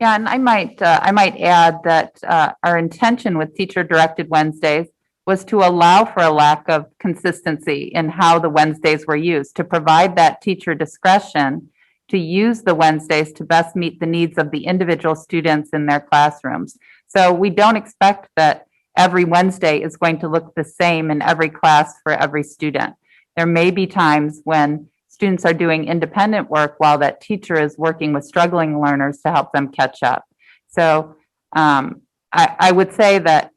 Yeah, and I might add that our intention with teacher-directed Wednesdays was to allow for a lack of consistency in how the Wednesdays were used, to provide that teacher discretion to use the Wednesdays to best meet the needs of the individual students in their classrooms. So we don't expect that every Wednesday is going to look the same in every class for every student. There may be times when students are doing independent work while that teacher is working with struggling learners to help them catch up. So I would say that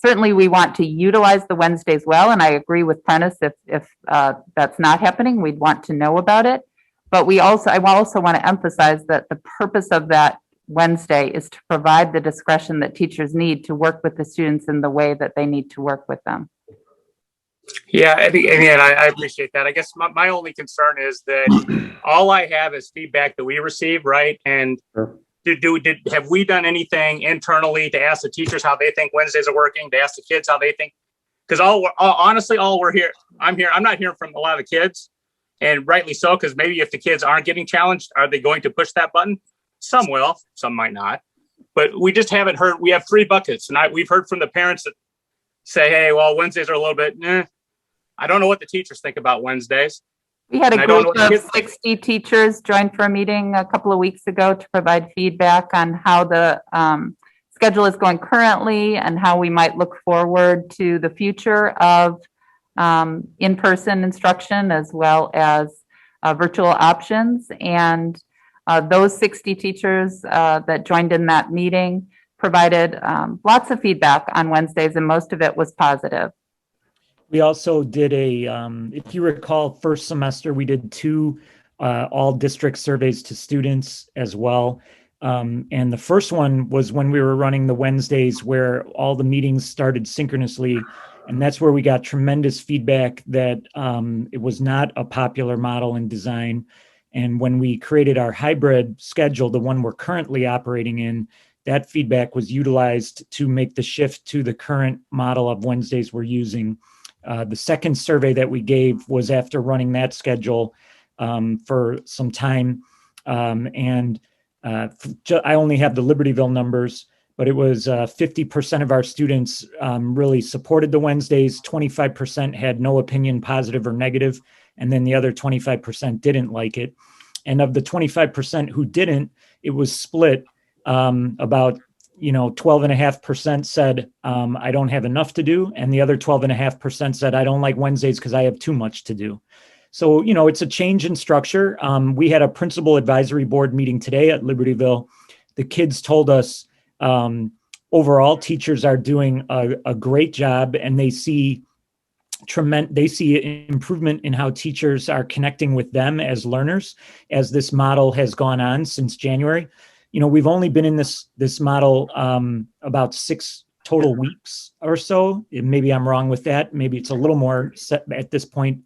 certainly we want to utilize the Wednesdays well, and I agree with Prentice, if that's not happening, we'd want to know about it. But I also want to emphasize that the purpose of that Wednesday is to provide the discretion that teachers need to work with the students in the way that they need to work with them. Yeah, and I appreciate that. I guess my only concern is that all I have is feedback that we receive, right? And have we done anything internally to ask the teachers how they think Wednesdays are working, to ask the kids how they think? Because honestly, I'm not hearing from a lot of the kids, and rightly so, because maybe if the kids aren't getting challenged, are they going to push that button? Some will, some might not. But we just haven't heard. We have 3 buckets, and we've heard from the parents that say, hey, well, Wednesdays are a little bit, I don't know what the teachers think about Wednesdays. We had And a I don't group know what the of kids think. 60 teachers join for a meeting a couple of weeks ago to provide feedback on how the schedule is going currently and how we might look forward to the future of in-person instruction as well as virtual options. And those 60 teachers that joined in that meeting provided lots of feedback on Wednesdays, and most of it was positive. We also did if you recall, first semester, we did 2 all district surveys to students as well. And the first one was when we were running the Wednesdays where all the meetings started synchronously. And that's where we got tremendous feedback that it was not a popular model in design. And when we created our hybrid schedule, the one we're currently operating in, that feedback was utilized to make the shift to the current model of Wednesdays we're using. The second survey that we gave was after running that schedule for some time. I only have the Libertyville numbers, but it was 50% of our students really supported the Wednesdays, 25% had no opinion, positive or negative, and then the other 25% didn't like it. And of the 25% who didn't, it was split about 12.5% said, I don't have enough to do. And the other 12.5% said, I don't like Wednesdays because I have too much to do. So, it's a change in structure. We had a principal advisory board meeting today at Libertyville. The kids told us overall teachers are doing a great job, and they see improvement in how teachers are connecting with them as learners as this model has gone on since January. We've only been in this model about 6 total weeks or so. Maybe I'm wrong with that. Maybe it's a little more set at this point.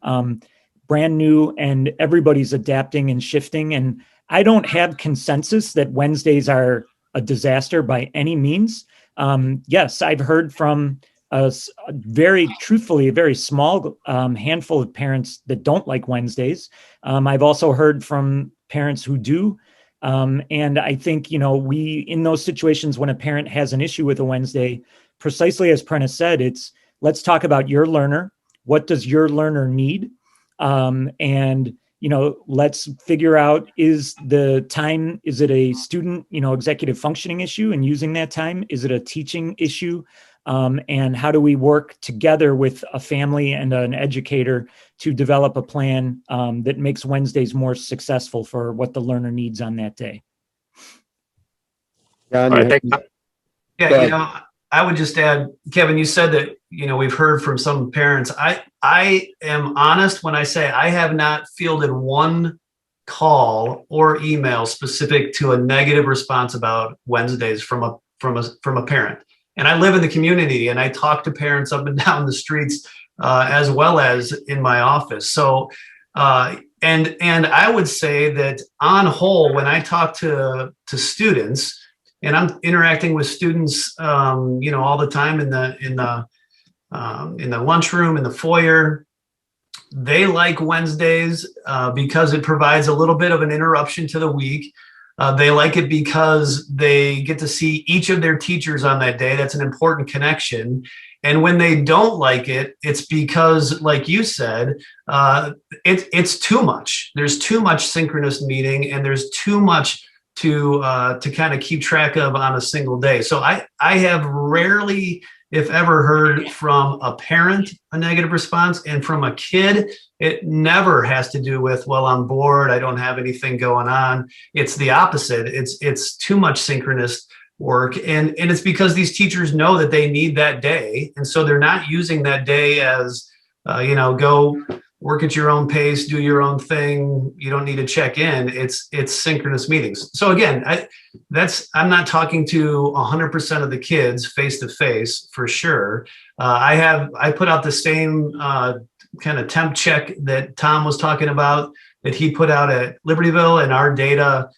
Brand new, and everybody's adapting and shifting. And I don't have consensus that Wednesdays are a disaster by any means. Yes, I've heard from a very small handful of parents that don't like Wednesdays. I've also heard from parents who do. And I think, in those situations when a parent has an issue with a Wednesday, precisely as Prentice said, it's let's talk about your learner. What does your learner need? Let's figure out, is it a student, executive functioning issue and using that time? Is it a teaching issue? And how do we work together with a family and an educator to develop a plan that makes Wednesdays more successful for what the learner needs on that day? Yeah, I would just add, Kevin, you said that, we've heard from some parents. I am honest when I say I have not fielded one call or email specific to a negative response about Wednesdays from a parent. And I live in the community, and I talk to parents up and down the streets, as well as in my office. So, and I would say that on whole, when I talk to students, and I'm interacting with students, all the time in the lunchroom, in the foyer, they like Wednesdays because it provides a little bit of an interruption to the week. They like it because they get to see each of their teachers on that day. That's an important connection. And when they don't like it, it's because, like you said, it's too much. There's too much synchronous meeting, and there's too much to kind of keep track of on a single day. So I have rarely, if ever, heard from a parent a negative response, and from a kid, it never has to do with, well, I'm bored, I don't have anything going on. It's the opposite. It's too much synchronous work, and it's because these teachers know that they need that day, and so they're not using that day as go work at your own pace, do your own thing. You don't need to check in. It's synchronous meetings. So again, I'm not talking to 100% of the kids face to face for sure. I put out the same kind of temp check that Tom was talking about that he put out at Libertyville, and our data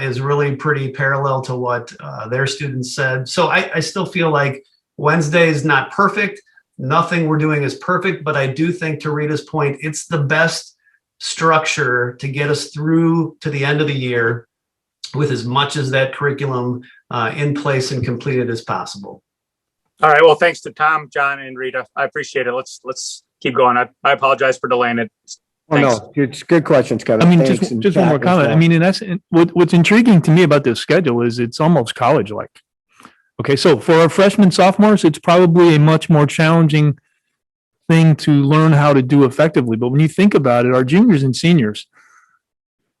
is really pretty parallel to what their students said. So I still feel like Wednesday is not perfect. Nothing we're doing is perfect, but I do think, to Rita's point, it's the best structure to get us through to the end of the year with as much as that curriculum in place and completed as possible. All right. Well, thanks to Tom, John, and Rita. I appreciate it. Let's keep going. I apologize for delaying it. Oh, no, it's good questions, Kevin. I mean, Thanks, and just one more Pat as comment. I well. mean, and that's what's intriguing to me about this schedule is it's almost college-like. Okay, so for our freshmen, sophomores, it's probably a much more challenging thing to learn how to do effectively. But when you think about it, our juniors and seniors,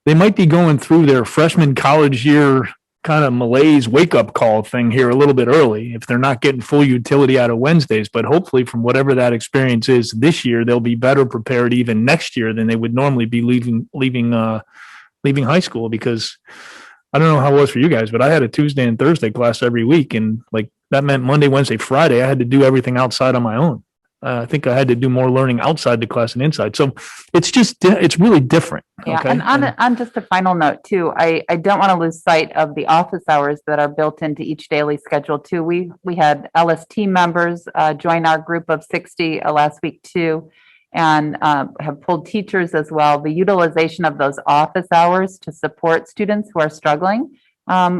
they might be going through their freshman college year kind of malaise wake-up call thing here a little bit early if they're not getting full utility out of Wednesdays. But hopefully from whatever that experience is this year, they'll be better prepared even next year than they would normally be leaving high school, because I don't know how it was for you guys, but I had a Tuesday and Thursday class every week. And like that meant Monday, Wednesday, Friday, I had to do everything outside on my own. I think I had to do more learning outside the class than inside. So it's just, it's really different. Yeah, Okay? and on just a final note too, I don't want to lose sight of the office hours that are built into each daily schedule too. We had LST members join our group of 60 last week too, and have pulled teachers as well. The utilization of those office hours to support students who are struggling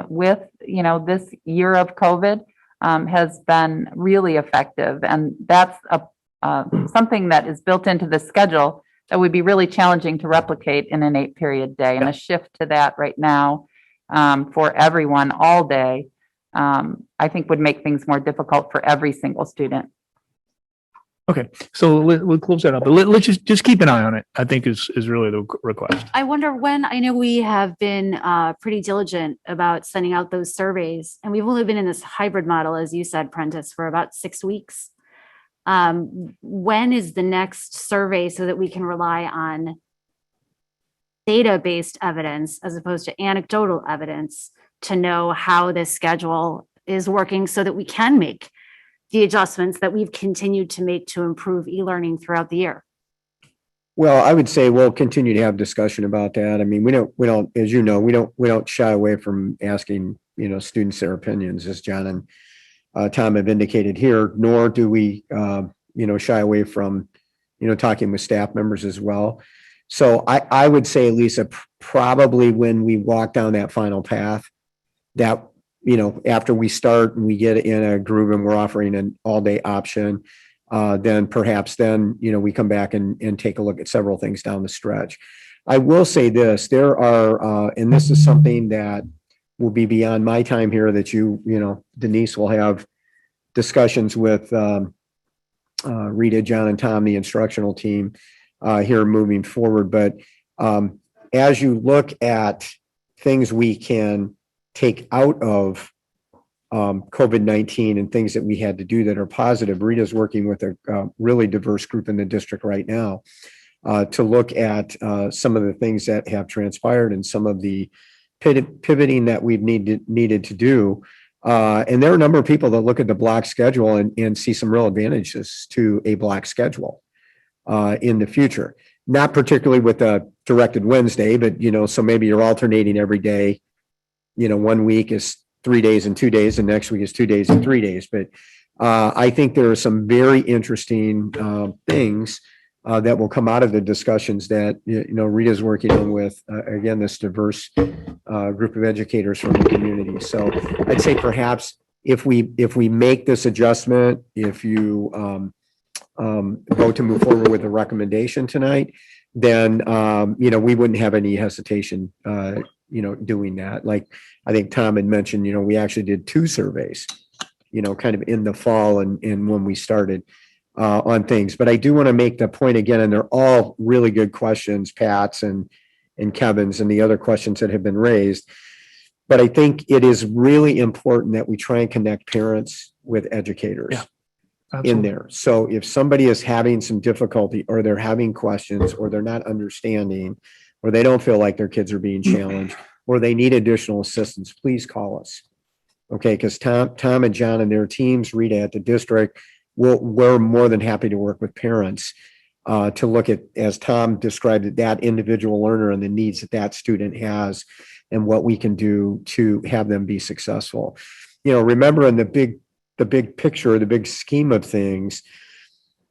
with, this year of COVID has been really effective. And that's something that is built into the schedule that would be really challenging to replicate in an 8-period day. And a shift to that right now for everyone all day, I think would make things more difficult for every single student. Okay, so we'll close that up, but let's just keep an eye on it, I think is really the request. I wonder when, I know we have been pretty diligent about sending out those surveys, and we've only been in this hybrid model, as you said, Prentice, for about 6 weeks. When is the next survey so that we can rely on data-based evidence as opposed to anecdotal evidence to know how this schedule is working so that we can make the adjustments that we've continued to make to improve e-learning throughout the year? Well, I would say we'll continue to have discussion about that. I mean, we don't, as you know, we don't shy away from asking, students their opinions, as John and Tom have indicated here, nor do we, shy away from, talking with staff members as well. So I would say, Lisa, probably when we walk down that final path, that, after we start and we get in a groove and we're offering an all-day option, then perhaps we come back and take a look at several things down the stretch. I will say this, there are, and this is something that will be beyond my time here, that Denise will have discussions with Rita, John, and Tom, the instructional team here moving forward. But as you look at things we can take out of COVID-19 and things that we had to do that are positive, Rita's working with a really diverse group in the district right now to look at some of the things that have transpired and some of the pivoting that we've needed to do. And there are a number of people that look at the block schedule and see some real advantages to a block schedule in the future. Not particularly with a directed Wednesday, but, so maybe you're alternating every day. 1 week is 3 days and 2 days, and next week is 2 days and 3 days. But I think there are some very interesting things that will come out of the discussions that, Rita's working on with, again, this diverse group of educators from the community. So I'd say perhaps if we make this adjustment, if you vote to move forward with a recommendation tonight, then, we wouldn't have any hesitation, doing that. Like I think Tom had mentioned, we actually did 2 surveys, kind of in the fall and when we started on things. But I do want to make the point again, and they're all really good questions, Pat's and Kevin's and the other questions that have been raised. But I think it is really important that we try and connect parents with educators. in Absolutely. there. So if somebody is having some difficulty or they're having questions or they're not understanding, or they don't feel like their kids are being challenged, or they need additional assistance, please call us. Okay, because Tom and John and their teams, Rita at the district, we're more than happy to work with parents to look at, as Tom described it, that individual learner and the needs that that student has and what we can do to have them be successful. Remember in the big picture, the big scheme of things,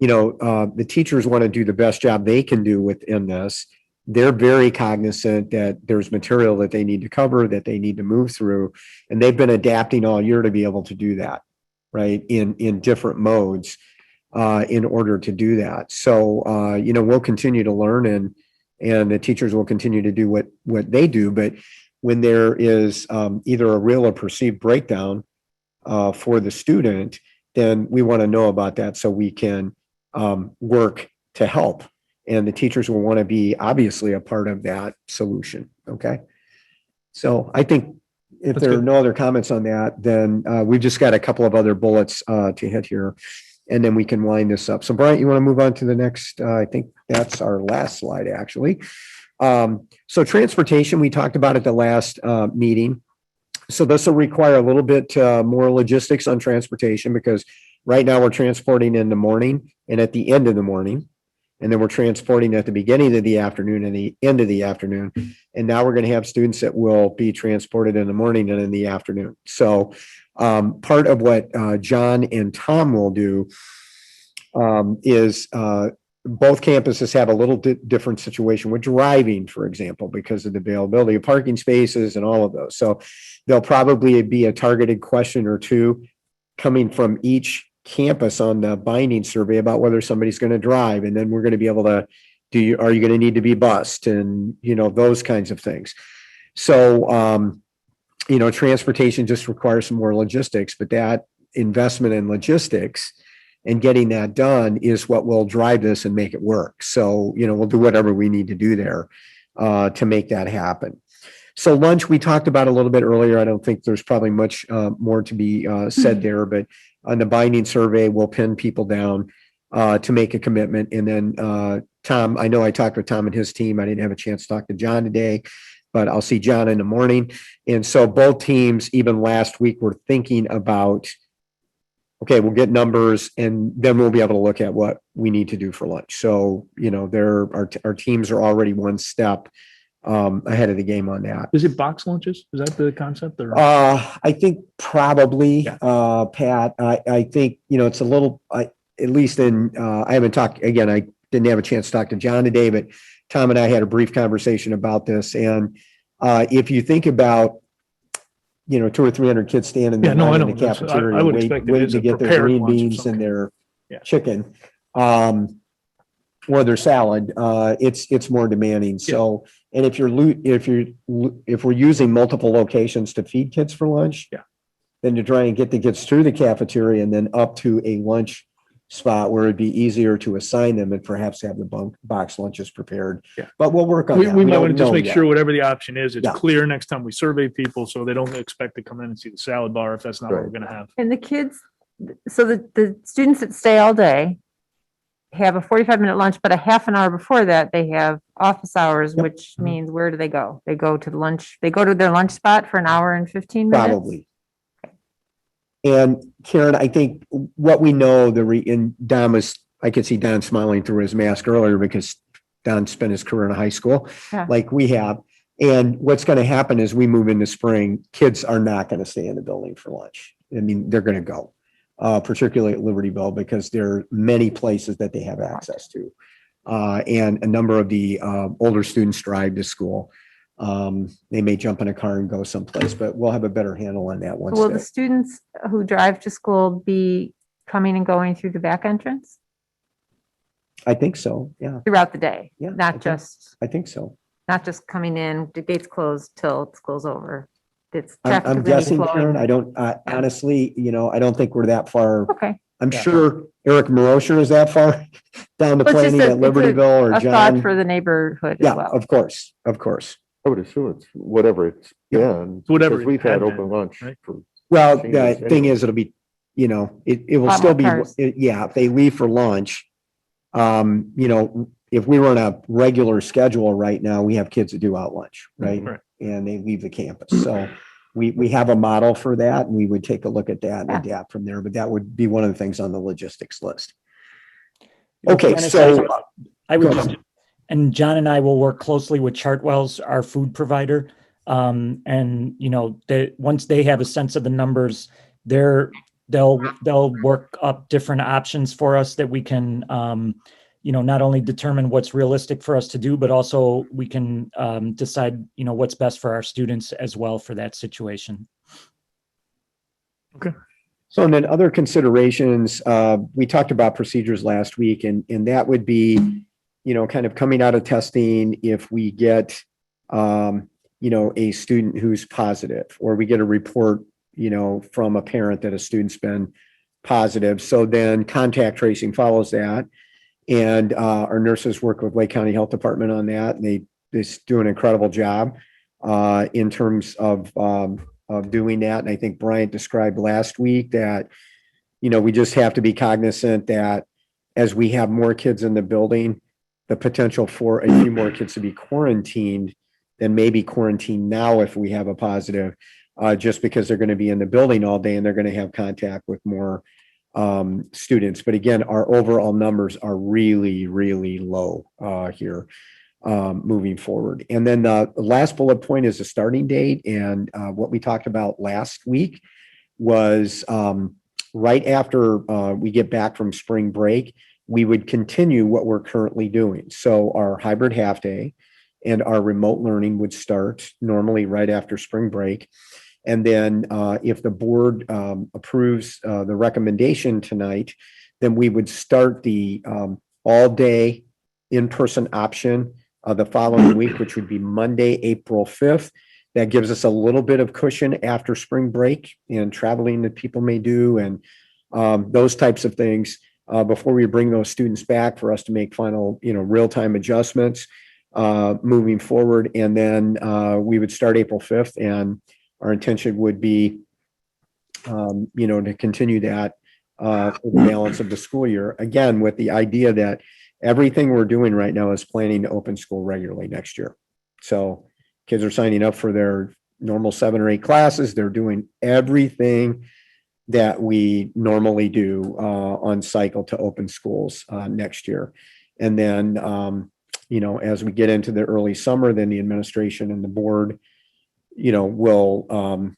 the teachers want to do the best job they can do within this. They're very cognizant that there's material that they need to cover, that they need to move through, and they've been adapting all year to be able to do that, right? In different modes in order to do that. So, we'll continue to learn and the teachers will continue to do what they do. But when there is either a real or perceived breakdown for the student, then we want to know about that so we can work to help. And the teachers will want to be obviously a part of that solution. Okay. So I think if there are no other comments on that, then we've just got a couple of other bullets to hit here, and then we can wind this up. So Bryant, you want to move on to the next? I think that's our last slide, actually. So transportation, we talked about at the last meeting. So this will require a little bit more logistics on transportation, because right now we're transporting in the morning and at the end of the morning. And then we're transporting at the beginning of the afternoon and the end of the afternoon. And now we're going to have students that will be transported in the morning and in the afternoon. So part of what John and Tom will do is both campuses have a little different situation with driving, for example, because of the availability of parking spaces and all of those. So there'll probably be a targeted question or two coming from each campus on the binding survey about whether somebody's going to drive, and then we're going to be able to are you going to need to be bused, and those kinds of things. So transportation just requires some more logistics, but that investment in logistics and getting that done is what will drive this and make it work. So we'll do whatever we need to do there to make that happen. So lunch, we talked about a little bit earlier. I don't think there's probably much more to be said there, but on the binding survey, we'll pin people down to make a commitment. And then Tom, I know I talked with Tom and his team. I didn't have a chance to talk to John today, but I'll see John in the morning. And so both teams, even last week, were thinking about, okay, we'll get numbers and then we'll be able to look at what we need to do for lunch. So, our teams are already one step ahead of the game on that. Is it box lunches? Is that the concept? Or? I think probably, Pat. I think, it's a little, at least in, I haven't talked, again, I didn't have a chance to talk to John today, but Tom and I had a brief conversation about this. And if you think about, 200 or 300 kids standing in the cafeteria, I would expect waiting to get their green beans and their chicken, or their salad, it's more demanding. So, and if we're using multiple locations to feed kids for lunch, then to try and get the kids through the cafeteria and then up to a lunch spot where it'd be easier to assign them and perhaps have the box lunches prepared. But we'll work on that. We might want to just make sure whatever the option is, it's Yeah. clear next time we survey people, so they don't expect to come in and see the salad bar if that's not what Right. we're going to have. And the kids, so the students that stay all day have a 45-minute lunch, but a half an hour before that, they have office hours, Yep. which means where do they go? They go to their lunch spot for an hour and 15 minutes? Probably. And Karen, I think what we know, and I could see Don smiling through his mask earlier because Don spent his career in high school like we have. And what's going to happen as we move into spring, kids are not going to stay in the building for lunch. I mean, they're going to go, particularly at Libertyville, because there are many places that they have access to. And a number of the older students drive to school. They may jump in a car and go someplace, but we'll have a better handle on that once. Will the students who drive to school be coming and going through the back entrance I think so. Yeah. throughout the day? Yeah, Not just Not just coming in, the gates closed till school's over. It's I'm traffic really guessing, flowing. Karen, I don't, honestly, I don't think we're that far. Okay. I'm sure Eric Marosher is that far down the Well, it's just planning at Libertyville or A thought John. for the neighborhood as Yeah, well. of course. I would assume it's whatever it's been. Whatever because we've it had had open been, lunch right? for. Well, the Changes thing anyway. is, it'll be you know, it will Lot still more be, cars. yeah, if they leave for lunch. You know, if we were on a regular schedule right now, we have kids that do out lunch, right? Right. And they leave the campus. So we have a model for that and we would take a look at that and Yeah. adapt from there, but that would be one of the things on the logistics list. Okay, Dennis, so. I would go just, ahead. and John and I will work closely with Chartwell's, our food provider. And you know, once they have a sense of the numbers, they'll work up different options for us that we can, you know, not only determine what's realistic for us to do, but also we can decide, you know, what's best for our students as well for that situation. So and then other considerations, we talked about procedures last week and that would be, you know, kind of coming out of testing, if we get, you know, a student who's positive, or we get a report, you know, from a parent that a student's been positive. So then contact tracing follows that. And our nurses work with Lake County Health Department on that. And they do an incredible job in terms of doing that. And I think Bryant described last week that, you know, we just have to be cognizant that as we have more kids in the building, the potential for a few more kids to be quarantined than maybe quarantined now if we have a positive, just because they're going to be in the building all day and they're going to have contact with more students. But again, our overall numbers are really, really low here moving forward. And then the last bullet point is the starting date. And what we talked about last week was right after we get back from spring break, we would continue what we're currently doing. So our hybrid half day and our remote learning would start normally right after spring break. And then if the board approves the recommendation tonight, then we would start the all-day in-person option the following week, which would be Monday, April 5th. That gives us a little bit of cushion after spring break and traveling that people may do and those types of things before we bring those students back for us to make final, you know, real-time adjustments moving forward. And then we would start April 5th and our intention would be, you know, to continue that for the balance of the school year. Again, with the idea that everything we're doing right now is planning to open school regularly next year. So kids are signing up for their normal 7 or 8 classes. They're doing everything that we normally do on cycle to open schools next year. And then, you know, as we get into the early summer, then the administration and the board, you know, will,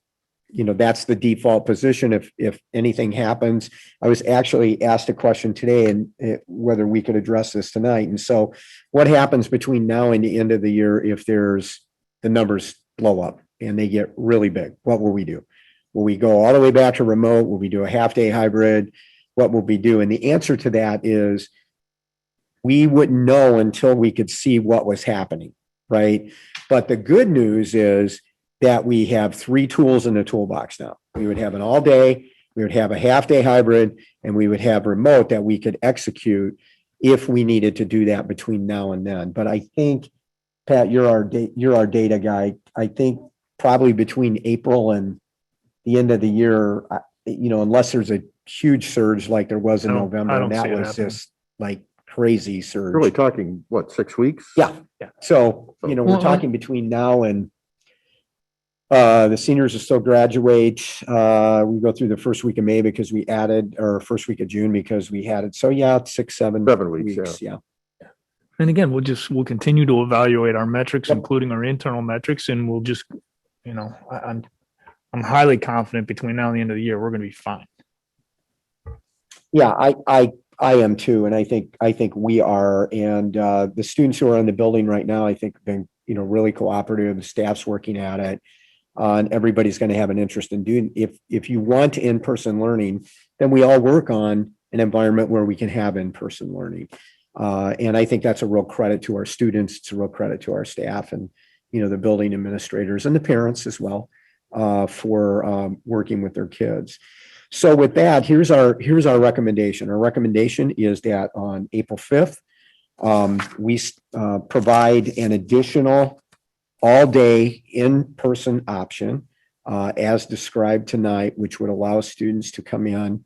you know, that's the default position. If anything happens, I was actually asked a question today and whether we could address this tonight. And so what happens between now and the end of the year if there's the numbers blow up and they get really big? What will we do? Will we go all the way back to remote? Will we do a half-day hybrid? What will we do? And the answer to that is we wouldn't know until we could see what was happening, right? But the good news is that we have 3 tools in the toolbox now. We would have an all-day, we would have a half-day hybrid, and we would have remote that we could execute if we needed to do that between now and then. But I think, Pat, you're our data guy. I think probably between April and the end of the year, you know, unless there's a huge surge like there was in I November, don't and see that it was happening. just like crazy surge. Really talking, what, 6 weeks? Yeah. So, you know, we're Well, talking between now and the seniors will still graduate. We go through the first week of May because we added, or first week of June because we had it. So yeah, 6, 7 weeks, yeah. And again, we'll continue to evaluate our metrics, including our internal metrics, and we'll just, you know, I'm highly confident between now and the end of the year, we're going to be fine. Yeah, I am too. And I think we are. And the students who are in the building right now, I think have been, you know, really cooperative. The staff's working at it. And everybody's going to have an interest in doing, if you want in-person learning, then we all work on an environment where we can have in-person learning. And I think that's a real credit to our students. It's a real credit to our staff and, you know, the building administrators and the parents as well for working with their kids. So with that, here's our recommendation. Our recommendation is that on April 5th, we provide an additional all-day in-person option as described tonight, which would allow students to come in,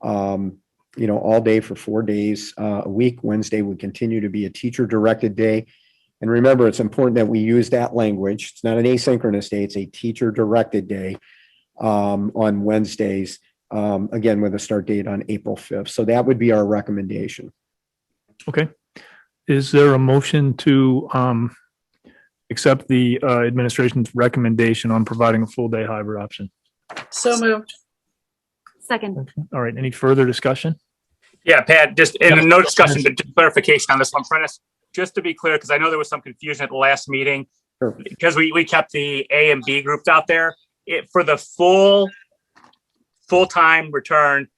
all day for 4 days a week. Wednesday would continue to be a teacher-directed day. And remember, it's important that we use that language. It's not an asynchronous day. It's a teacher-directed day on Wednesdays, again, with a start date on April 5th. So that would be our recommendation. Okay. Is there a motion to accept the administration's recommendation on providing a full day hybrid option? So moved. Second. All right. Any further discussion? Yeah, Pat, just in no discussion, but just clarification on this one. Prentice, just to be clear, because I know there was some confusion at the last meeting, Sure. because we kept the A and B grouped out there. For the full-time return,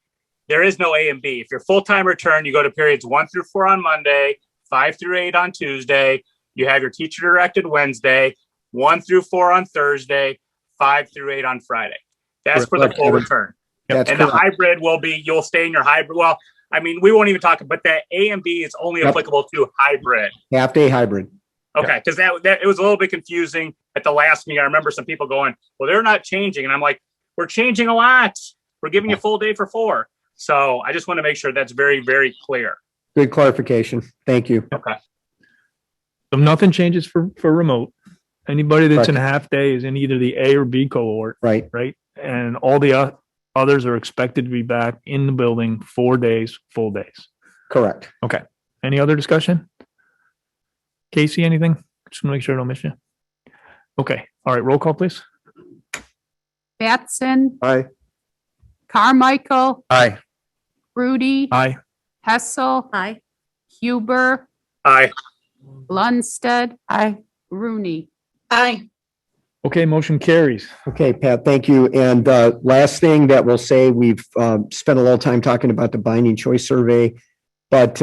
there is no A and B. If you're full-time return, you go to periods 1 through 4 on Monday, 5 through 8 on Tuesday. You have your teacher-directed Wednesday, 1 through 4 on Thursday, 5 through 8 on Friday. That's for the full return. That's And correct. the hybrid will be, you'll stay in your hybrid. Well, I mean, we won't even talk, but that A and B is only applicable to hybrid. Half-day hybrid. Okay, because that it was a little bit confusing at the last meeting. I remember some people going, well, they're not changing. And I'm like, we're changing a lot. We're giving you a full day for 4. So I just want to make sure that's very, very clear. Good clarification. Thank you. Okay. So nothing changes for remote. Anybody that's in a Correct. half day is in either the A or B cohort, Right. right? And all the others are expected to be back in the building 4 days, full days. Correct. Okay. Any other discussion? Casey, anything? Just want to make sure I don't miss you. Okay. All right. Roll call, please. Batson, Aye. Carmichael, Aye. Rudy, Aye. Hessel, Aye. Huber, Aye. Lundstedt, Aye. Rooney. Aye. Okay. Motion carries. Okay, Pat, thank you. And last thing that we'll say, we've spent a little time talking about the binding choice survey, but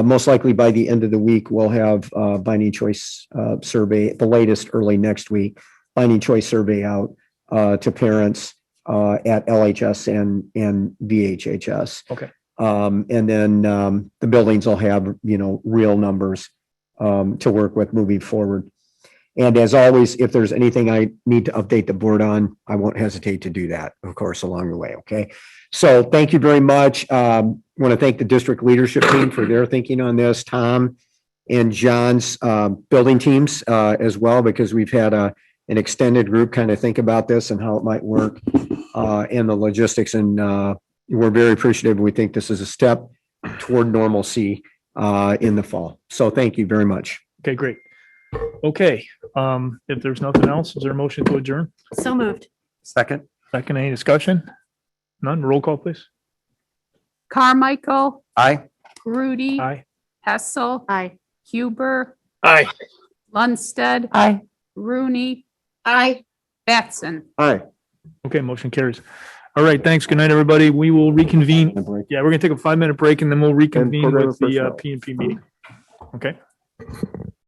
most likely by the end of the week, we'll have binding choice survey, the latest early next week, binding choice survey out to parents at LHS and VHHS. Okay. And then the buildings will have, real numbers to work with moving forward. And as always, if there's anything I need to update the board on, I won't hesitate to do that, of course, along the way. Okay. So thank you very much. Want to thank the district leadership team for their thinking on this, Tom and John's building teams as well, because we've had an extended group kind of think about this and how it might work and the logistics. And we're very appreciative. We think this is a step toward normalcy in the fall. So thank you very much. Okay. Great. Okay. If there's nothing else, is there a motion to adjourn? So moved. Second. Second, any discussion? None. Roll call, please. Carmichael, Aye. Rudy, Aye. Hessel, Aye. Huber, Aye. Lundstedt, Aye. Rooney, Aye. Batson. Hi. Okay. Motion carries. All right. Thanks. Good night, everybody. We will reconvene. Yeah, we're going to take a 5-minute break and then we'll reconvene with the P&P meeting. Okay.